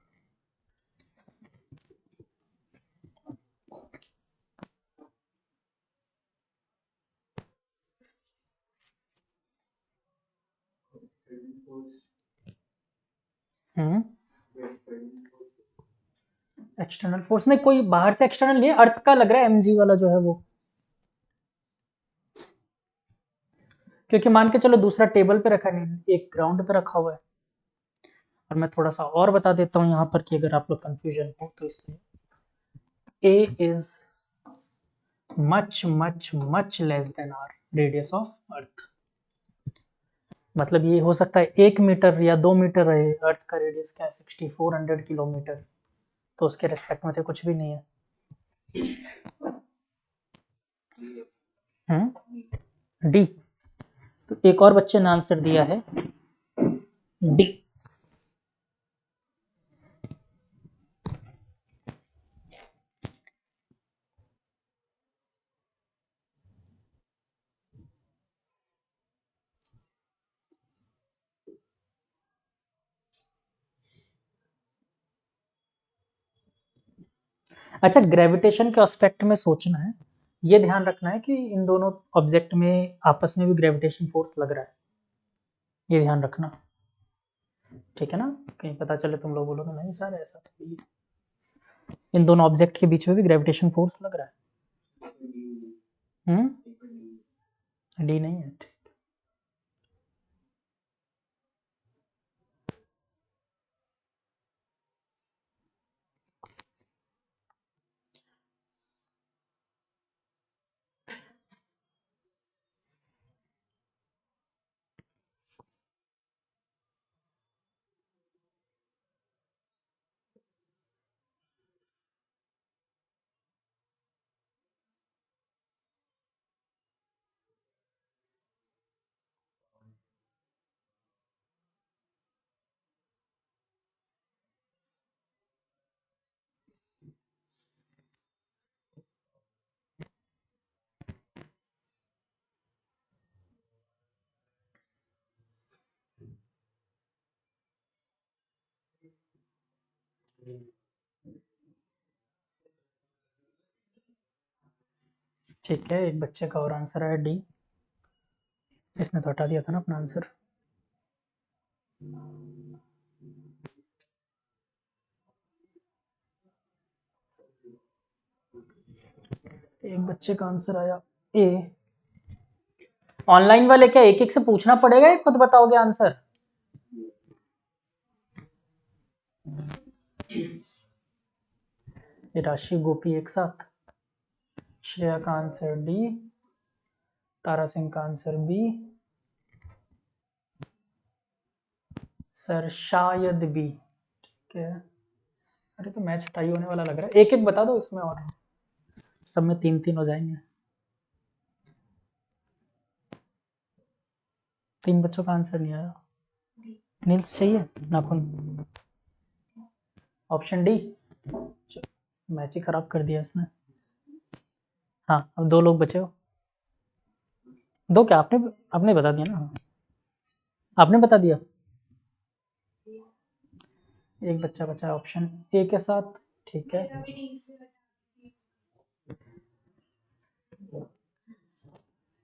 एक्सटर्नल फोर्स नहीं, कोई बाहर से एक्सटर्नल नहीं है, अर्थ का लग रहा है mg वाला जो है वो, क्योंकि मान के चलो दूसरा टेबल पे रखा नहीं, एक ग्राउंड पे रखा हुआ है। और मैं थोड़ा सा और बता देता हूँ यहाँ पर कि अगर आप लोग कंफ्यूजन हो तो, इसलिए A is much much much less than R radius of earth. मतलब ये हो सकता है 1 मीटर या 2 मीटर रहे, अर्थ का रेडियस क्या है 6400 किलोमीटर, तो उसके रिस्पेक्ट में तो कुछ भी नहीं है। डी। तो एक और बच्चे ने आंसर दिया है डी। अच्छा, ग्रेविटेशन के एस्पेक्ट में सोचना है, ये ध्यान रखना है कि इन दोनों ऑब्जेक्ट में आपस में भी ग्रेविटेशन फोर्स लग रहा है, ये ध्यान रखना, ठीक है ना। कहीं पता चले तुम लोग बोलो तो नहीं सर ऐसा तो नहीं। इन दोनों ऑब्जेक्ट के बीच में भी ग्रेविटेशन फोर्स लग रहा है। डी नहीं है। ठीक है, एक बच्चे का और आंसर है डी। इसने तो हटा दिया था ना अपना आंसर। एक बच्चे का आंसर आया ए। ऑनलाइन वाले क्या एक एक से पूछना पड़ेगा या खुद बताओगे आंसर? राशि गोपी एक साथ। श्रेया का आंसर डी, तारा सिंह का आंसर बी, सर शायद बी। ठीक है, अरे तो मैच टाई होने वाला लग रहा है। एक एक बता दो इसमें, और सब में 3-3 हो जाएंगे। 3 बच्चों का आंसर नहीं आया। नील्स चाहिए नाखून। Option D. मैच ही खराब कर दिया इसने। हाँ, अब 2 लोग बचे हो। 2 क्या? आपने आपने बता दिया ना, आपने बता दिया। एक बच्चा बचा है ऑप्शन ए के साथ। ठीक है, मेरा भी डी से हटा।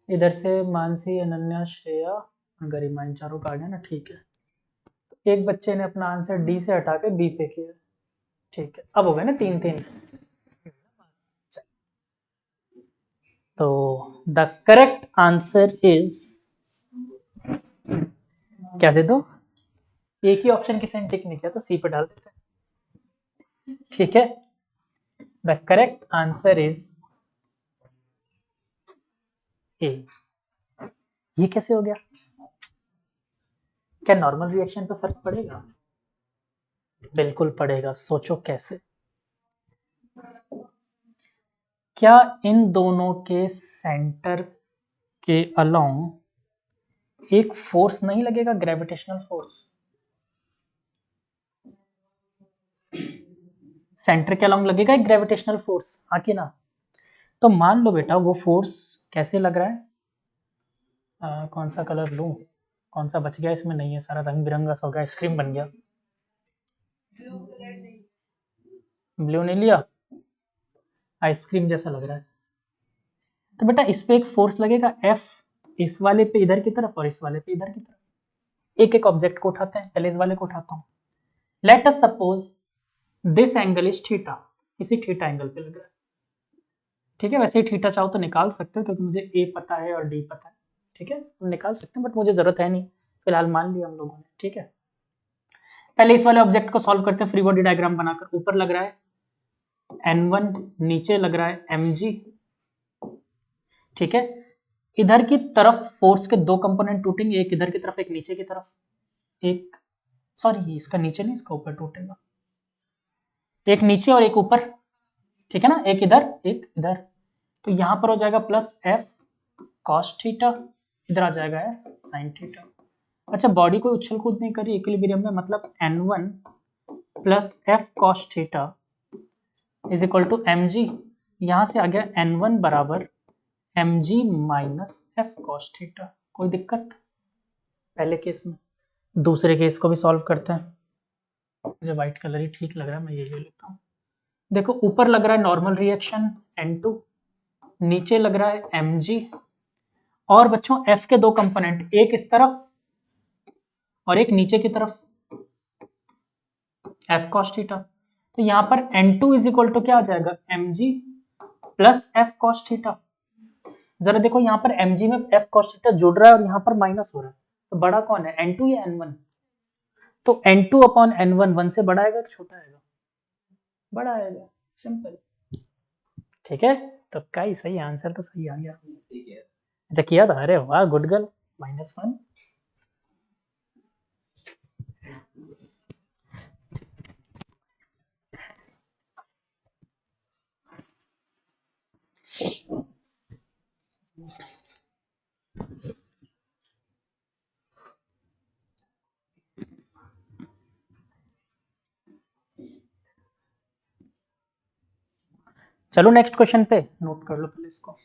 इधर से मानसी, अनन्या, श्रेया, गरिमा, इन चारों का आ गया ना। ठीक है, एक बच्चे ने अपना आंसर डी से हटा के बी पे किया। ठीक है, अब हो गए ना 3-3। तो द करेक्ट आंसर इज, क्या दे दो? एक ही ऑप्शन किसी ने टिक नहीं किया तो सी पे डाल देते हैं। ठीक है, the correct answer is a. ये कैसे हो गया? क्या नॉर्मल रिएक्शन पे फर्क पड़ेगा? बिल्कुल पड़ेगा, सोचो कैसे। क्या इन दोनों के सेंटर के अलोंग एक फोर्स नहीं लगेगा, ग्रेविटेशनल फोर्स? सेंटर के अलोंग लगेगा एक ग्रेविटेशनल फोर्स, हाँ कि ना? तो मान लो बेटा वो फोर्स कैसे लग रहा है, कौन सा कलर लूं, कौन सा बच गया इसमें? नहीं है, सारा रंग बिरंगा सा हो गया, आइसक्रीम बन गया। ब्लू कलर नहीं। ब्लू नहीं लिया, आइसक्रीम जैसा लग रहा है। तो बेटा इस पे एक फोर्स लगेगा एफ, इस वाले पे इधर की तरफ और इस वाले पे इधर की तरफ। एक एक ऑब्जेक्ट को उठाते हैं, पहले इस वाले को उठाता हूँ। Let us suppose this angle is theta, इसी थीटा एंगल पे लग रहा है। ठीक है, वैसे ही थीटा चाहो तो निकाल सकते हो क्योंकि मुझे ए पता है और डी पता है। ठीक है, हम निकाल सकते हैं बट मुझे जरूरत है नहीं, फिलहाल मान लिया हम लोगों ने। ठीक है, पहले इस वाले ऑब्जेक्ट को सॉल्व करते हैं। फ्री बॉडी डायग्राम बनाकर ऊपर लग रहा है N1, नीचे लग रहा है mg, ठीक है। इधर की तरफ फोर्स के दो कंपोनेंट टूटेंगे, एक इधर की तरफ एक नीचे की तरफ, एक सॉरी इसका नीचे नहीं इसका ऊपर टूटेगा, एक नीचे और एक ऊपर, ठीक है ना, एक इधर एक इधर। तो यहां पर हो जाएगा प्लस एफ कॉस थीटा, इधर आ जाएगा एफ साइन थीटा। अच्छा बॉडी कोई उछल कूद नहीं करी इक्विलिब्रियम में, मतलब n1 plus F cos theta is equal to M G. यहां से आ गया n1 बराबर M G minus F cos theta. कोई दिक्कत पहले केस में? दूसरे केस को भी सॉल्व करते हैं। मुझे व्हाइट कलर ही ठीक लग रहा है, मैं ये ले लेता हूँ। देखो ऊपर लग रहा है नॉर्मल रिएक्शन n2, नीचे लग रहा है mg, और बच्चों f के दो कंपोनेंट, एक इस तरफ और एक नीचे की तरफ, f cos थीटा। तो यहाँ पर n2 इज इक्वल टू क्या आ जाएगा, mg plus f cos theta. जरा देखो यहाँ पर mg में f cos थीटा जुड़ रहा है और यहाँ पर माइनस हो रहा है, तो बड़ा कौन है, n2 या n1? तो n2 अपॉन n1 1 से बड़ा आएगा कि छोटा आएगा, बड़ा आएगा, सिंपल। ठीक है, तो का ही सही आंसर तो सही आ गया। अच्छा किया था, अरे वाह गुड गर्ल, -1। चलो नेक्स्ट क्वेश्चन पे नोट कर लो पहले इसको।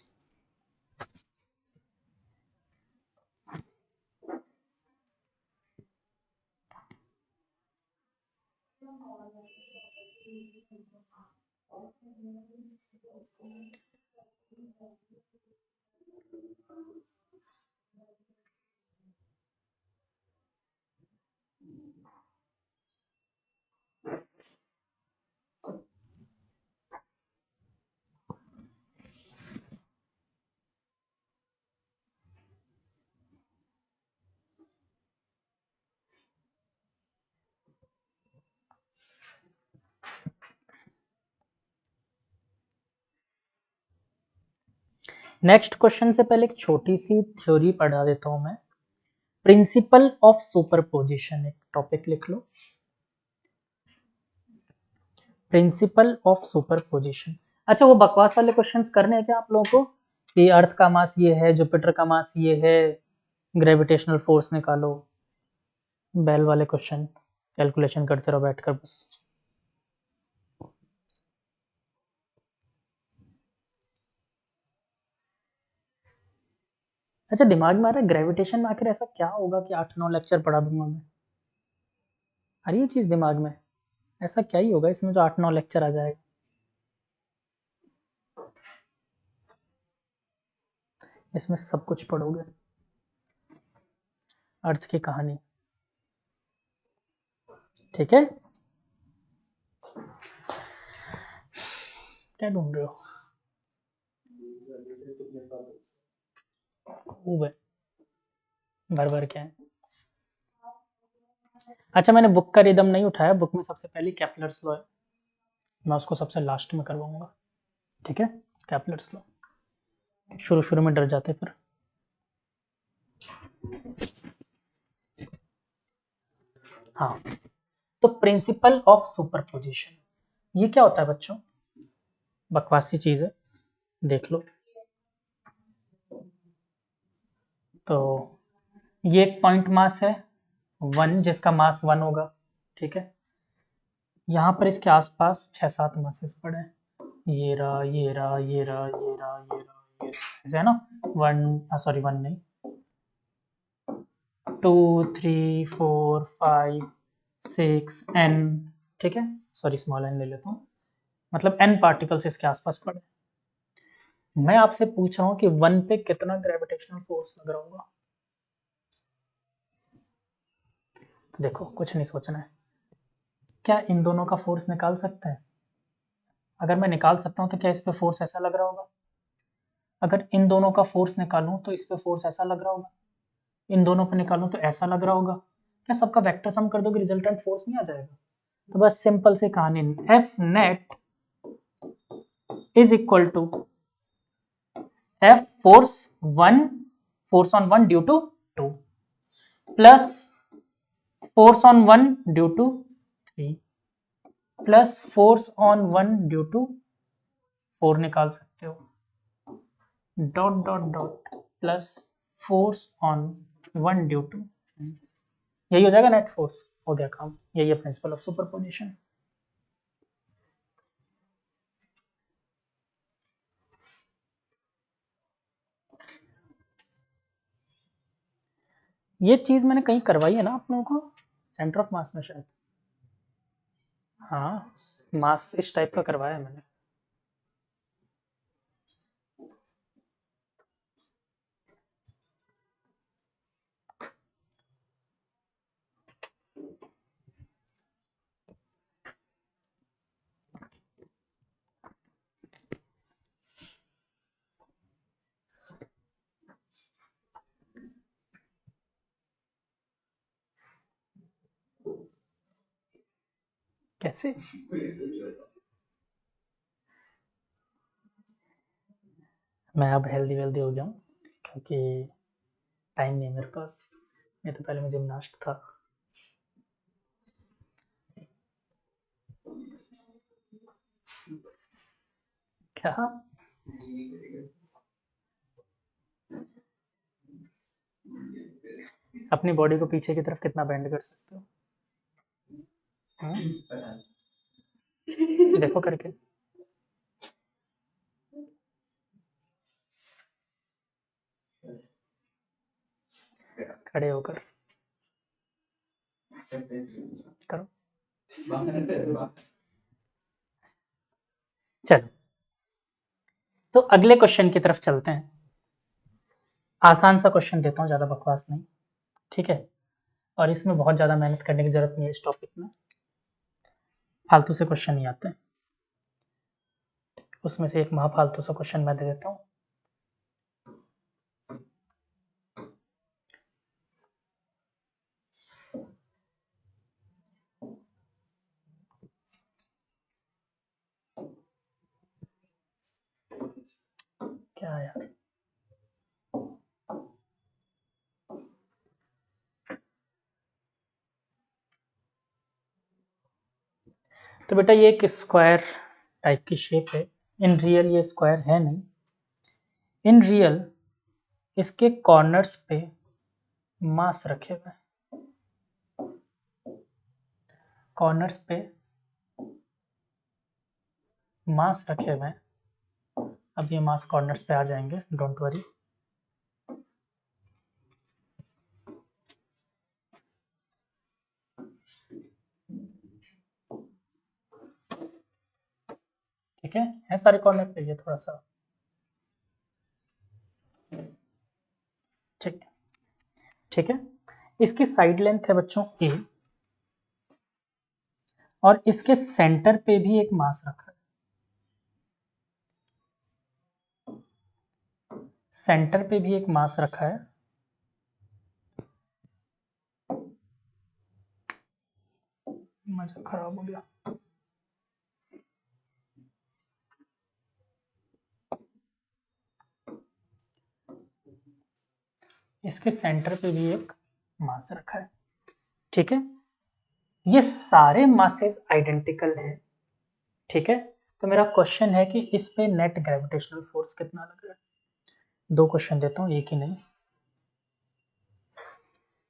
नेक्स्ट क्वेश्चन से पहले एक छोटी सी थ्योरी पढ़ा देता हूं मैं। प्रिंसिपल ऑफ सुपरपोजिशन, एक टॉपिक लिख लो, प्रिंसिपल ऑफ सुपरपोजिशन। अच्छा वो बकवास वाले क्वेश्चंस करने हैं क्या आप लोगों को, कि अर्थ का मास ये है, जुपिटर का मास ये है, ग्रेविटेशनल फोर्स निकालो, बेल वाले क्वेश्चन कैलकुलेशन करते रहो बैठकर बस। अच्छा दिमाग में आ रहा है ग्रेविटेशन में आखिर ऐसा क्या होगा कि 8-9 लेक्चर पढ़ा दूंगा मैं, आ रही है चीज दिमाग में, ऐसा क्या ही होगा इसमें जो 8-9 लेक्चर आ जाएगा। इसमें सब कुछ पढ़ोगे, अर्थ की कहानी, ठीक है। क्या ढूंढ रहे हो, खूब है, भर भर के है। अच्छा मैंने बुक का रिदम नहीं उठाया, बुक में सबसे पहले कैपलर्स लॉ है, मैं उसको सबसे लास्ट में करवाऊंगा, ठीक है। कैपलर्स लॉ शुरू शुरू में डर जाते पर, हाँ। तो प्रिंसिपल ऑफ सुपरपोजिशन ये क्या होता है बच्चों, बकवासी चीज है, देख लो। तो ये एक पॉइंट मास है 1, जिसका मास 1 होगा, ठीक है। यहाँ पर इसके आसपास 6-7 मासेस पड़े हैं, ये रहा ये रहा ये रहा ये रहा ये रहा ये रहा, ऐसे है ना, 1 सॉरी 1 नहीं, 2 3 4 5 6 n, ठीक है, सॉरी स्मॉल n ले लेता हूँ, मतलब n पार्टिकल्स इसके आसपास पड़े। मैं आपसे पूछ रहा हूँ कि 1 पे कितना ग्रेविटेशनल फोर्स लग रहा होगा। तो देखो कुछ नहीं सोचना है, क्या इन दोनों का फोर्स निकाल सकते हैं? अगर मैं निकाल सकता हूँ तो क्या इस पे फोर्स ऐसा लग रहा होगा? अगर इन दोनों का फोर्स निकालूं तो इस पे फोर्स ऐसा लग रहा होगा, इन दोनों पे निकालूं तो ऐसा लग रहा होगा। क्या सबका वेक्टर सम कर दोगे रिजल्टेंट फोर्स नहीं आ जाएगा? तो बस सिंपल से कहानी, F net is equal to F force on 1 due to 2 plus force on 1 due to 3 plus force on 1 due to 4 निकाल सकते हो, dot dot dot plus force on 1 due to, यही हो जाएगा नेट फोर्स, हो गया काम, यही है प्रिंसिपल ऑफ सुपरपोजिशन। ये चीज मैंने कहीं करवाई है ना आप लोगों को, सेंटर ऑफ मास में शायद, हाँ मास इस टाइप का करवाया है मैंने। कैसे? मैं अब हेल्दी वेल्दी हो गया हूँ क्योंकि टाइम नहीं है मेरे पास, नहीं तो पहले मैं जिमनास्ट था। क्या? अपनी बॉडी को पीछे की तरफ कितना बेंड कर सकते हो? हाँ? देखो करके, खड़े होकर करो। चलो तो अगले क्वेश्चन की तरफ चलते हैं। आसान सा क्वेश्चन देता हूँ, ज्यादा बकवास नहीं, ठीक है? और इसमें बहुत ज्यादा मेहनत करने की जरूरत नहीं है, इस टॉपिक में फालतू से क्वेश्चन नहीं आते, उसमें से एक महाफालतू सा क्वेश्चन मैं दे देता हूँ। क्या यार, तो बेटा ये एक स्क्वायर टाइप की शेप है, इन रियल ये स्क्वायर है नहीं, इन रियल इसके कॉर्नर्स पे मास रखे हुए हैं, कॉर्नर्स पे मास रखे हुए हैं। अब ये मास कॉर्नर्स पे आ जाएंगे, डोंट वरी। ठीक है सारे कॉर्नर पे, ये थोड़ा सा ठीक है, ठीक है। इसकी साइड लेंथ है बच्चों ए, और इसके सेंटर पे भी एक मास रखा है, सेंटर पे भी एक मास रखा है। मजा खराब हो गया। इसके सेंटर पे भी एक मास रखा है, ठीक है। ये सारे मासेस आइडेंटिकल हैं, ठीक है। तो मेरा क्वेश्चन है कि इस पे नेट ग्रेविटेशनल फोर्स कितना लग रहा है। दो क्वेश्चन देता हूँ, एक ही नहीं।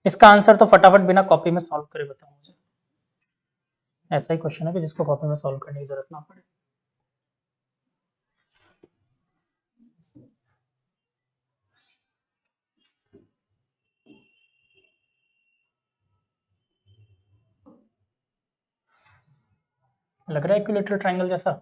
इसका आंसर तो फटाफट बिना कॉपी में सॉल्व करे बताओ मुझे। ऐसा ही क्वेश्चन है कि जिसको कॉपी में सॉल्व करने की जरूरत ना पड़े। लग रहा है इक्विलेटरल ट्रायंगल जैसा।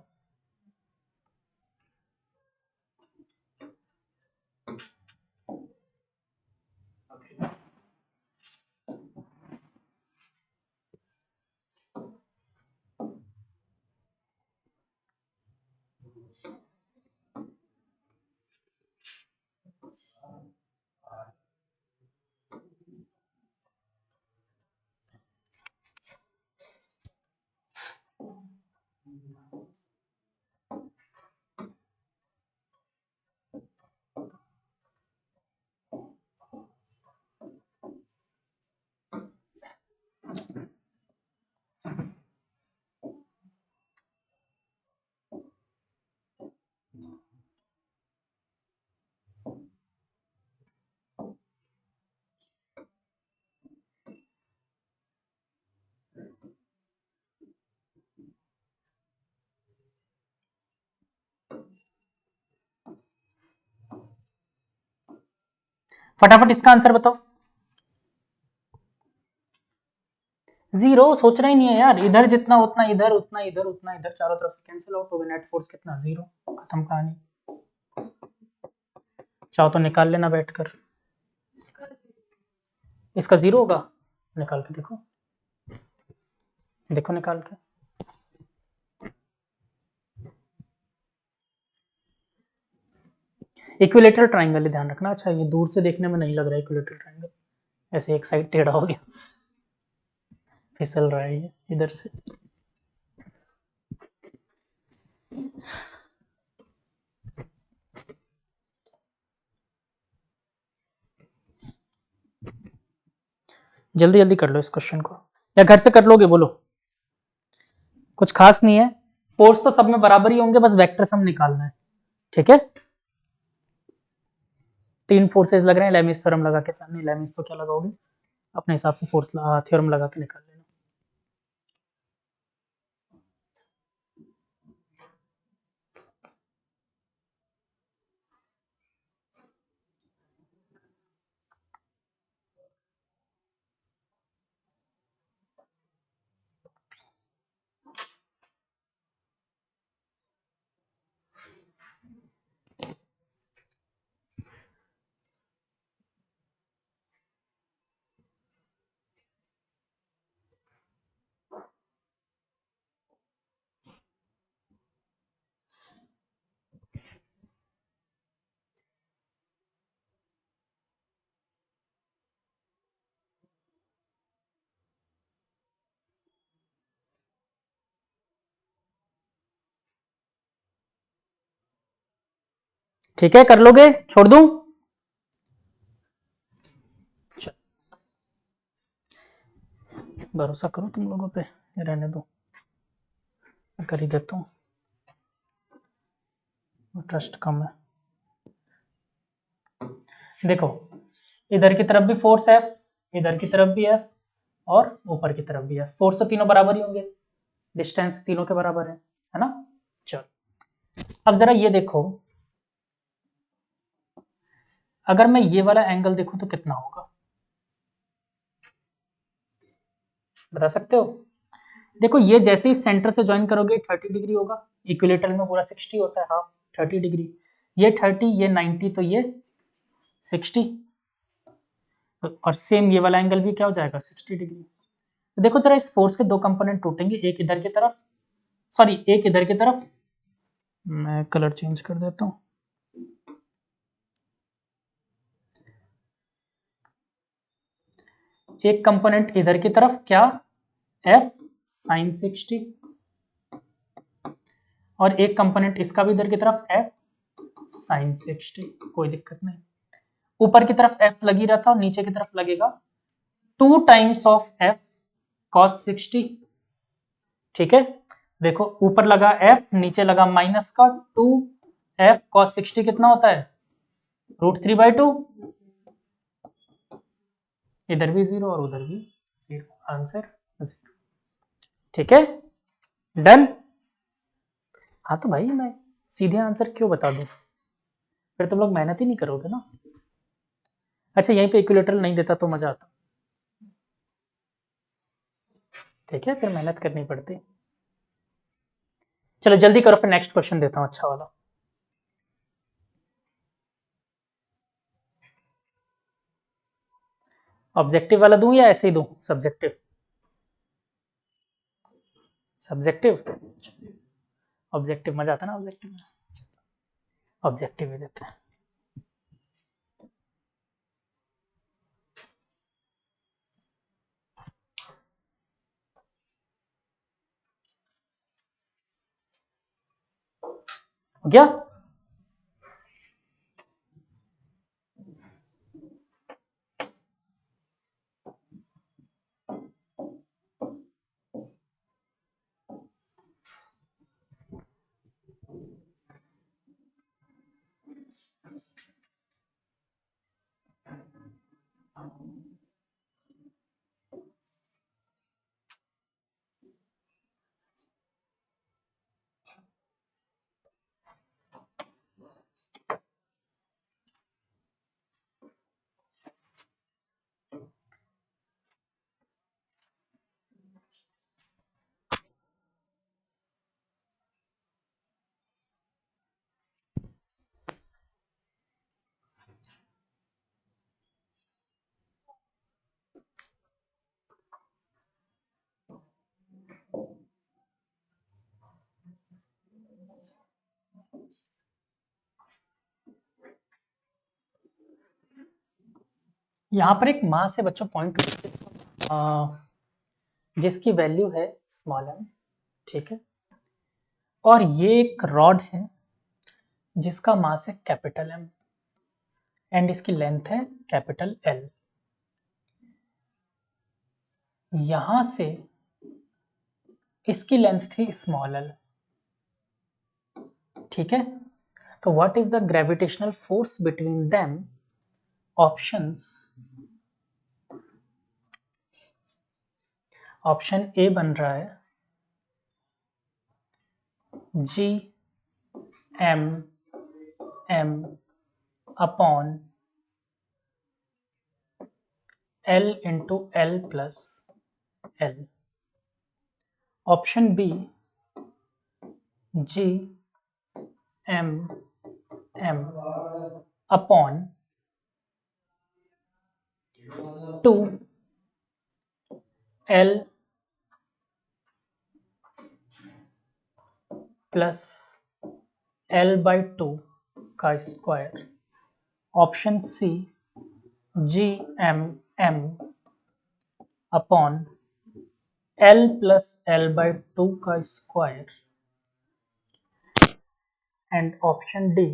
फटाफट इसका आंसर बताओ। 0, सोचना ही नहीं है यार, इधर जितना उतना इधर, उतना इधर, उतना इधर, चारों तरफ से कैंसिल आउट हो गया, नेट फोर्स कितना, 0, खत्म कहानी। चाहो तो निकाल लेना बैठकर, इसका इसका 0 होगा, निकाल के देखो, देखो निकाल के। इक्विलेटरल ट्राइंगल, ध्यान रखना। अच्छा, ये दूर से देखने में नहीं लग रहा है इक्विलेटरल ट्राइंगल, ऐसे एक साइड टेढ़ा हो गया, फिसल रहा है ये इधर से। जल्दी जल्दी कर लो इस क्वेश्चन को, या घर से कर लोगे, बोलो। कुछ खास नहीं है, फोर्स तो सब में बराबर ही होंगे, बस वेक्टर सम निकालना है, ठीक है। 3 फोर्सेज लग रहे हैं, लेमिस थ्योरम लगा के, नहीं लेमिस तो क्या लगाओगे, अपने हिसाब से फोर्स थ्योरम लगा के निकाल लेना। ठीक है, कर लोगे, छोड़ दूं? भरोसा करो तुम लोगों पे, रहने दो, मैं कर ही देता हूँ, ट्रस्ट कम है। देखो, इधर की तरफ भी फोर्स F, इधर की तरफ भी F, और ऊपर की तरफ भी F, फोर्स तो तीनों बराबर ही होंगे, डिस्टेंस तीनों के बराबर है ना। चलो अब जरा ये देखो, अगर मैं ये वाला एंगल देखूं तो कितना होगा, बता सकते हो? देखो, ये जैसे ही सेंटर से ज्वाइन करोगे 30 डिग्री होगा, इक्विलेटरल में पूरा 60 होता है, हाफ 30 डिग्री, ये 30, ये 90, तो ये 60, और सेम ये वाला एंगल भी क्या हो जाएगा, 60 डिग्री। तो देखो जरा, इस फोर्स के दो कंपोनेंट टूटेंगे, एक इधर की तरफ, सॉरी एक इधर की तरफ, मैं कलर चेंज कर देता हूँ, एक कंपोनेंट इधर की तरफ क्या, F sin 60, और एक कंपोनेंट इसका भी इधर की तरफ F sin 60, कोई दिक्कत नहीं। ऊपर की तरफ F लगी रहता और नीचे की तरफ लगेगा 2 टाइम्स ऑफ F cos 60, ठीक है। देखो, ऊपर लगा F, नीचे लगा माइनस का 2 F cos 60, कितना होता है, √3/2, इधर भी 0 और उधर भी 0, आंसर 0, ठीक है, डन। हाँ तो भाई, मैं सीधे आंसर क्यों बता दूं, फिर तुम लोग मेहनत ही नहीं करोगे ना। अच्छा, यहीं पे इक्विलेटरल नहीं देता तो मजा आता, ठीक है, फिर मेहनत करनी पड़ती। चलो जल्दी करो, फिर नेक्स्ट क्वेश्चन देता हूँ अच्छा वाला। ऑब्जेक्टिव वाला दूं या ऐसे ही दूं, सब्जेक्टिव? सब्जेक्टिव, ऑब्जेक्टिव मजा आता ना ऑब्जेक्टिव में, ऑब्जेक्टिव ही देते हैं। हो गया? यहाँ पर एक मास है बच्चों, पॉइंट जिसकी वैल्यू है स्मॉल m, ठीक है, और ये एक रॉड है जिसका मास है कैपिटल M एंड इसकी लेंथ है कैपिटल L। यहां से इसकी लेंथ थी स्मॉल l, ठीक है। तो what is the gravitational force between them? Options, option A बन रहा है G M M upon L into L plus L. Option B G M M upon 2 L plus L by 2 का square. Option C G M M upon L plus L by 2 का square. And option D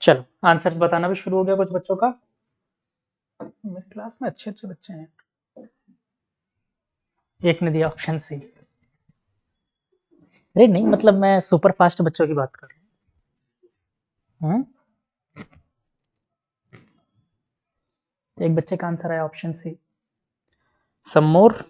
चलो answers बताना भी शुरू हो गया कुछ बच्चों का। मेरे क्लास में अच्छे अच्छे बच्चे हैं। एक ने दिया ऑप्शन सी। अरे नहीं, मतलब मैं सुपर फास्ट बच्चों की बात कर रहा हूँ। एक बच्चे का आंसर आया ऑप्शन सी। सम मोर।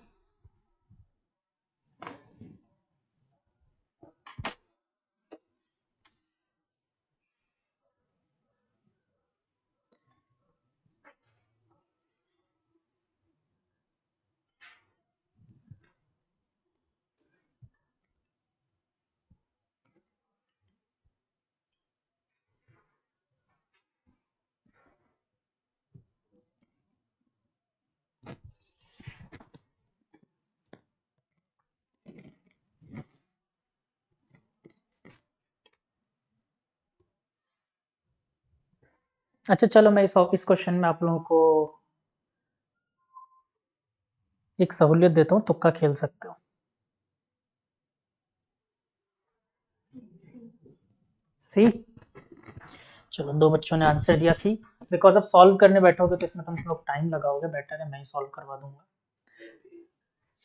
अच्छा चलो, मैं इस क्वेश्चन में आप लोगों को एक सहूलियत देता हूँ, तुक्का खेल सकते हो। सी। चलो, दो बच्चों ने आंसर दिया सी। बिकॉज अब सॉल्व करने बैठोगे तो इसमें तुम लोग टाइम लगाओगे, बेटर है मैं ही सॉल्व करवा दूंगा।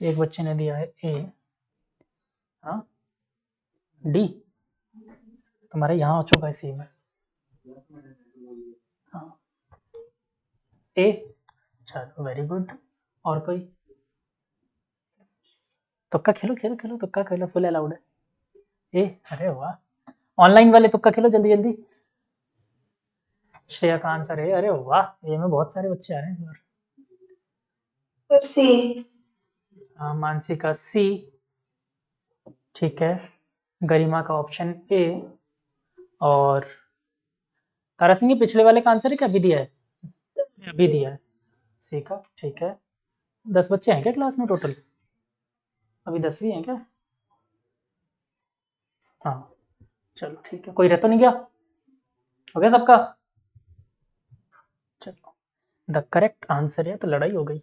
एक बच्चे ने दिया है ए। हाँ, डी तुम्हारे यहाँ हो चुका है सी में। हाँ, ए। चलो वेरी गुड। और कोई? तुक्का खेलो खेलो खेलो, तुक्का खेलो, फुल अलाउड है। ए, अरे वाह। ऑनलाइन वाले तुक्का खेलो जल्दी जल्दी। श्रेया का आंसर है, अरे वाह, ए में बहुत सारे बच्चे आ रहे हैं इस बार। सी। मानसी का सी, ठीक है। गरिमा का ऑप्शन ए। और तारा सिंह, पिछले वाले का आंसर है क्या अभी दिया है? अभी दिया है सी का, ठीक है। 10 बच्चे हैं क्या क्लास में टोटल? अभी 10 ही हैं क्या? हाँ, चलो ठीक है, कोई रह तो नहीं गया? हो गया सबका? चलो, द करेक्ट आंसर है, तो लड़ाई हो गई।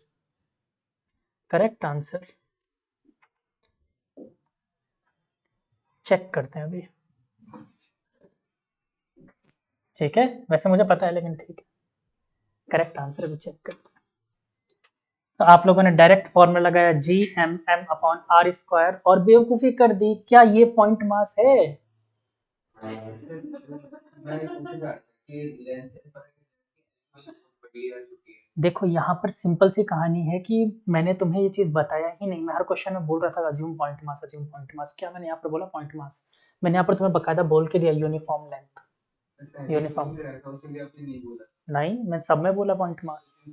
करेक्ट आंसर चेक करते हैं अभी, ठीक है। वैसे मुझे पता है लेकिन ठीक है, करेक्ट आंसर अभी चेक करते हैं। तो आप लोगों ने डायरेक्ट फॉर्मूला लगाया G M M upon R square और बेवकूफी कर दी। क्या ये पॉइंट मास है? देखो यहाँ पर सिंपल सी कहानी है कि मैंने तुम्हें ये चीज बताया ही नहीं। मैं हर क्वेश्चन में बोल रहा था assume point mass, assume point mass. क्या मैंने यहाँ पर बोला पॉइंट मास? मैंने यहाँ पर तुम्हें बकायदा बोल के दिया यूनिफॉर्म लेंथ। यूनिफॉर्म नहीं, मैं सब में बोला पॉइंट मास।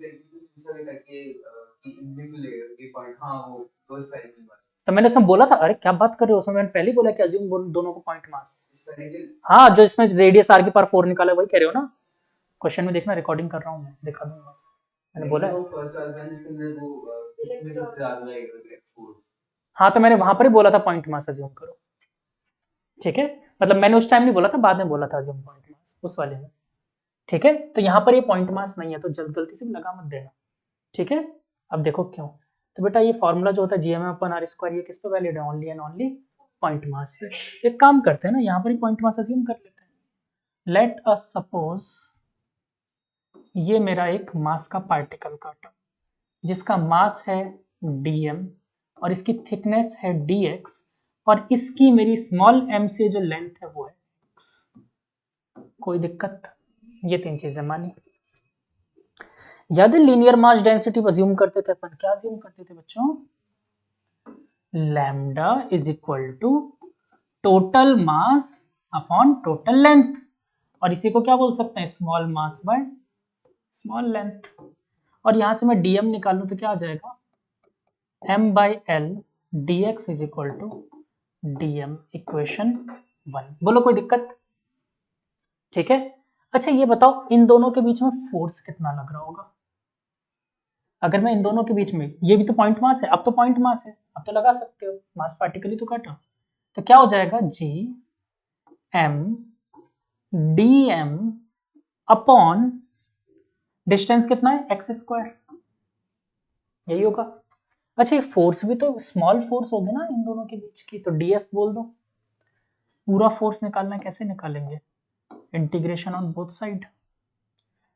तो मैंने उसमें बोला था, अरे क्या बात कर रहे हो, उसमें मैंने पहले ही बोला कि अज्यूम दोनों को पॉइंट मास। इसका एंगल हाँ, जो इसमें रेडियस आर की पावर 4 निकाला वही कह रहे हो ना? क्वेश्चन में देखना, रिकॉर्डिंग कर रहा हूँ मैं, दिखा दूंगा, मैंने बोला है। वो फर्स्ट वाला था जिसके अंदर वो इसमें सबसे ज्यादा लगेगा फोर्स। हाँ, तो मैंने वहां पर ही बोला था पॉइंट मास अज्यूम करो, ठीक है? मतलब मैंने उस टाइम नहीं बोला था, बाद में बोला था अज्यूम पॉइंट मास उस वाले में, ठीक है? तो यहाँ पर ये पॉइंट मास नहीं है, तो जल्द गलती से भी लगा मत देना, ठीक है? अब देखो क्यों। तो बेटा ये फॉर्मूला जो होता है जीएम अपन आर स्क्वायर, ये किस पे वैलिड है? Only and only point mass पे। एक काम करते हैं ना, यहाँ पर ही पॉइंट मास अज्यूम कर लेते हैं। लेट अस सपोज ये मेरा एक मास का पार्टिकल का टर्म, जिसका मास है dm और इसकी थिकनेस है dx, और इसकी मेरी स्मॉल m से जो लेंथ है वो है x। कोई दिक्कत? ये 3 चीजें मानी। याद है लीनियर मास डेंसिटी अज्यूम करते थे अपन, क्या अज्यूम करते थे बच्चों? Lambda is equal to total mass upon total length, और इसी को क्या बोल सकते हैं? Small mass by small length. और यहां से मैं dm निकालूं तो क्या आ जाएगा? m by L D X is equal to dm, equation 1। बोलो कोई दिक्कत? ठीक है। अच्छा ये बताओ, इन दोनों के बीच में फोर्स कितना लग रहा होगा? अगर मैं इन दोनों के बीच में, ये भी तो पॉइंट मास है, अब तो पॉइंट मास है, अब तो लगा सकते हो, मास पार्टिकल ही तो काटा, तो क्या हो जाएगा? G M D M upon distance कितना है? एक्स स्क्वायर, यही होगा। अच्छा ये फोर्स भी तो स्मॉल फोर्स होगी ना इन दोनों के बीच की, तो डीएफ बोल दो। पूरा फोर्स निकालना, कैसे निकालेंगे? Integration on both side,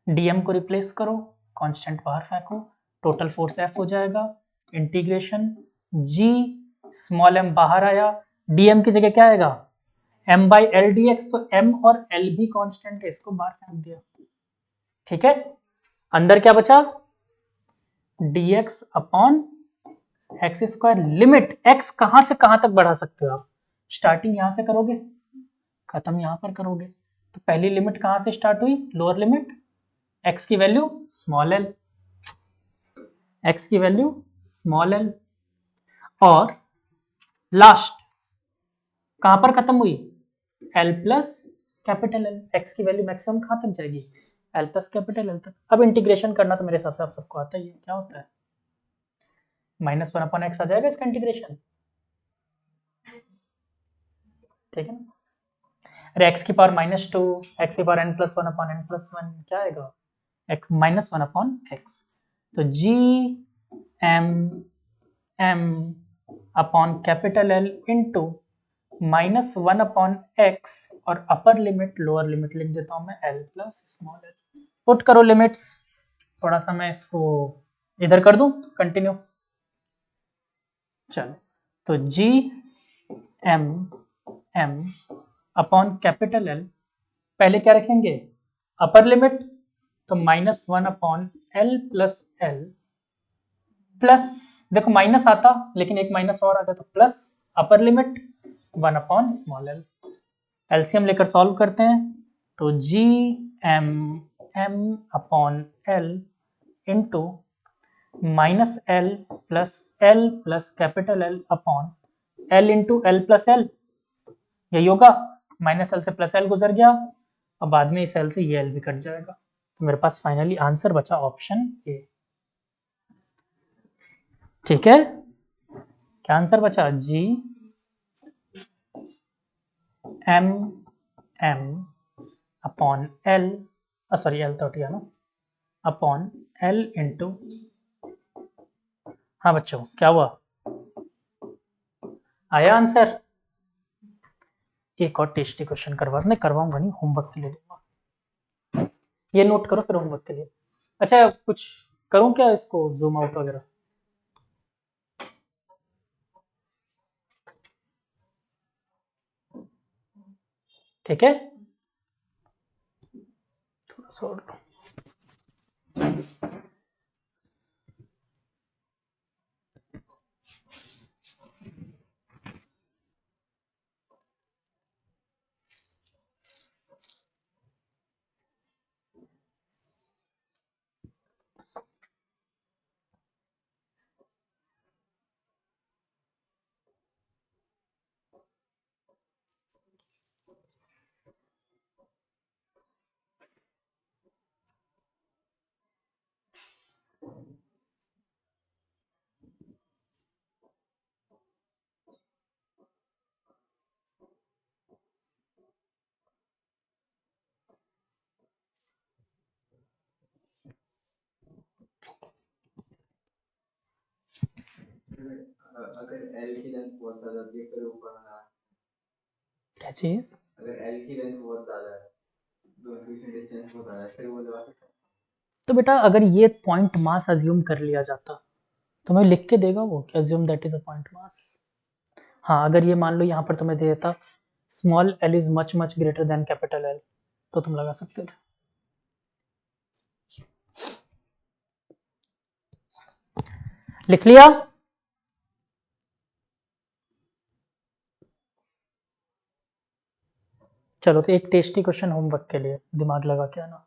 DM को रिप्लेस करो, कांस्टेंट बाहर फेंको, टोटल फोर्स एफ हो जाएगा, इंटीग्रेशन जी, स्मॉल एम बाहर आया, डीएम की जगह क्या आएगा? M by L D X, तो एम और एल भी कांस्टेंट है, इसको बाहर फेंक दिया, ठीक है? अंदर क्या बचा? dx upon x square, limit x कहां से कहां तक बढ़ा सकते हो आप? स्टार्टिंग यहां से करोगे, खत्म यहां पर करोगे, तो पहली लिमिट कहां से स्टार्ट हुई? लोअर लिमिट, x की वैल्यू स्मॉल l, x की वैल्यू स्मॉल l, और लास्ट कहां पर खत्म हुई? l plus capital L, x की वैल्यू मैक्सिमम कहां तक जाएगी? l प्लस कैपिटल L तक। अब इंटीग्रेशन करना तो मेरे हिसाब से आप सबको आता ही है, क्या होता है? -1 अपॉन एक्स आ जाएगा इसका इंटीग्रेशन, ठीक है ना? अरे एक्स की पावर -2, एक्स की पावर n+1 अपॉन n+1 क्या आएगा? एक्स -1 अपॉन एक्स, तो G M M upon capital L into -1 upon X, और अपर लिमिट लोअर लिमिट लिख देता हूं मैं L plus small l। Put करो लिमिट्स, थोड़ा सा मैं इसको इधर कर दूं, कंटिन्यू। चलो, तो G M M upon capital L, पहले क्या रखेंगे? अपर लिमिट, तो -1 upon L plus L, plus, देखो माइनस आता लेकिन एक माइनस और आ गया, तो plus upper limit 1 upon small L. LCM लेकर सॉल्व करते हैं, तो G M M upon L into -L plus capital L upon L into L plus L, यही होगा। -एल से प्लस एल गुजर गया, और बाद में इस एल से ये एल भी कट जाएगा, तो मेरे पास फाइनली आंसर बचा ऑप्शन ए, ठीक है? क्या आंसर बचा? G M M upon L, sorry L तो हट गया ना, अपॉन एल इंटू, हाँ बच्चों क्या हुआ? आया आंसर? एक और टेस्टी क्वेश्चन करवाऊंगा नहीं, होमवर्क के लिए दूंगा, ये नोट करो फिर होमवर्क के लिए। अच्छा कुछ करूं क्या इसको, जूम आउट वगैरह? ठीक है, थोड़ा सा और लो। अगर एल की लेंथ बहुत ज्यादा होती है फिर ऊपर आना, क्या चीज? अगर एल की लेंथ बहुत ज्यादा है, दोनों के बीच में डिस्टेंस बहुत ज्यादा है, फिर वो लगा सकते हैं। तो बेटा अगर ये पॉइंट मास अज्यूम कर लिया जाता तो मैं लिख के देगा वो कि assume that is a point मास। हाँ, अगर ये मान लो यहाँ पर तुम्हें दे देता small L is much much greater than capital L, तो तुम लगा सकते थे। लिख लिया? चलो तो एक टेस्टी क्वेश्चन होमवर्क के लिए दिमाग लगा के आना।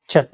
चल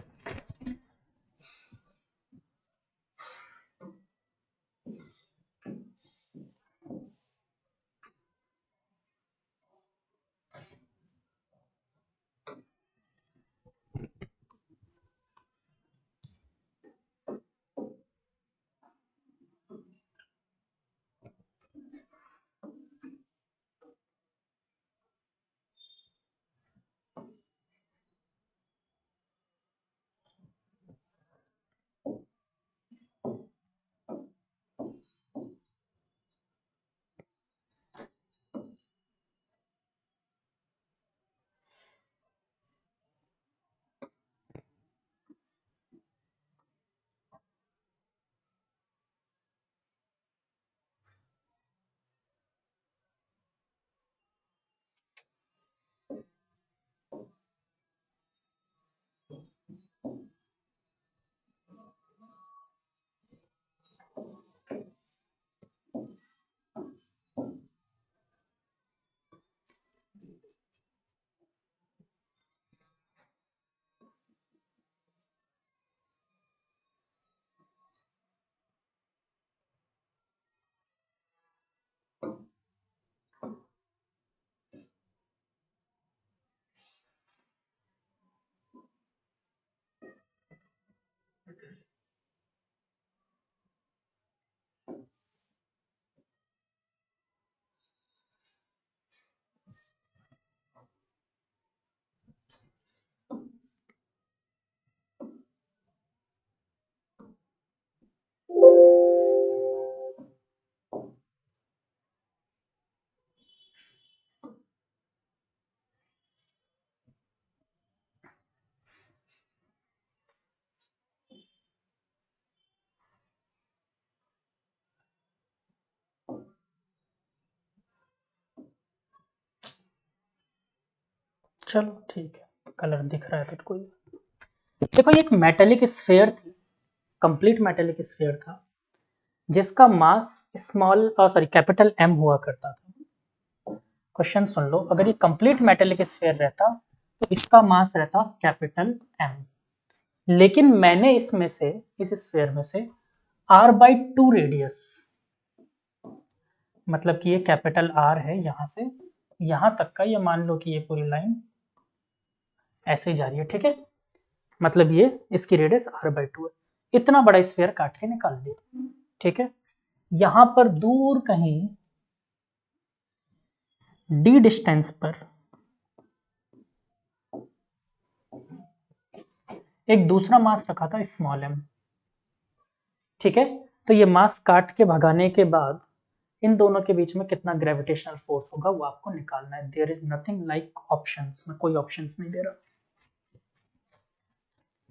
चलो ठीक है, कलर दिख रहा है तो कोई। देखो ये एक मेटेलिक स्फेयर थी, कंप्लीट मेटेलिक स्फेयर था जिसका mass small sorry capital M हुआ करता था। क्वेश्चन सुन लो, अगर ये कंप्लीट मेटेलिक स्फेयर रहता तो इसका मास रहता कैपिटल एम, लेकिन मैंने इसमें से इस स्फेयर में से r/2 रेडियस, मतलब कि ये कैपिटल आर है, यहां से यहां तक का, ये मान लो कि ये पूरी लाइन ऐसे ही जा रही है, ठीक है, मतलब ये इसकी रेडियस r/2 है। इतना बड़ा स्फेयर काट के निकाल दिया, ठीक है। यहां पर दूर कहीं d डिस्टेंस पर एक दूसरा मास रखा था स्मॉल m, ठीक है। तो ये मास काट के भगाने के बाद इन दोनों के बीच में कितना ग्रेविटेशनल फोर्स होगा वो आपको निकालना है। There is nothing like options, मैं कोई ऑप्शंस नहीं दे रहा,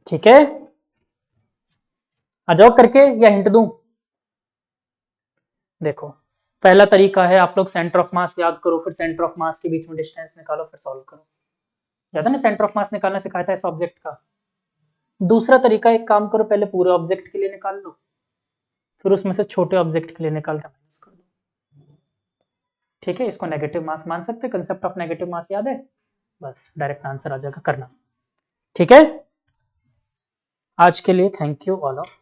ठीक है। आ जाओ करके या हिंट दूं? देखो पहला तरीका है, आप लोग सेंटर ऑफ मास याद करो, फिर सेंटर ऑफ मास के बीच में डिस्टेंस निकालो, फिर सॉल्व करो। याद है ना, सेंटर ऑफ मास निकालना सिखाया था इस ऑब्जेक्ट का। दूसरा तरीका, एक काम करो, पहले पूरे ऑब्जेक्ट के लिए निकाल लो, फिर उसमें से छोटे ऑब्जेक्ट के लिए निकाल के माइनस कर दो। ठीक है, इसको नेगेटिव मास मान सकते हैं, कंसेप्ट ऑफ नेगेटिव मास याद है, बस डायरेक्ट आंसर आ जाएगा करना। ठीक है, आज के लिए thank you all of.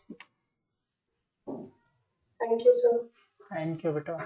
Thank you sir. Thank you बेटा।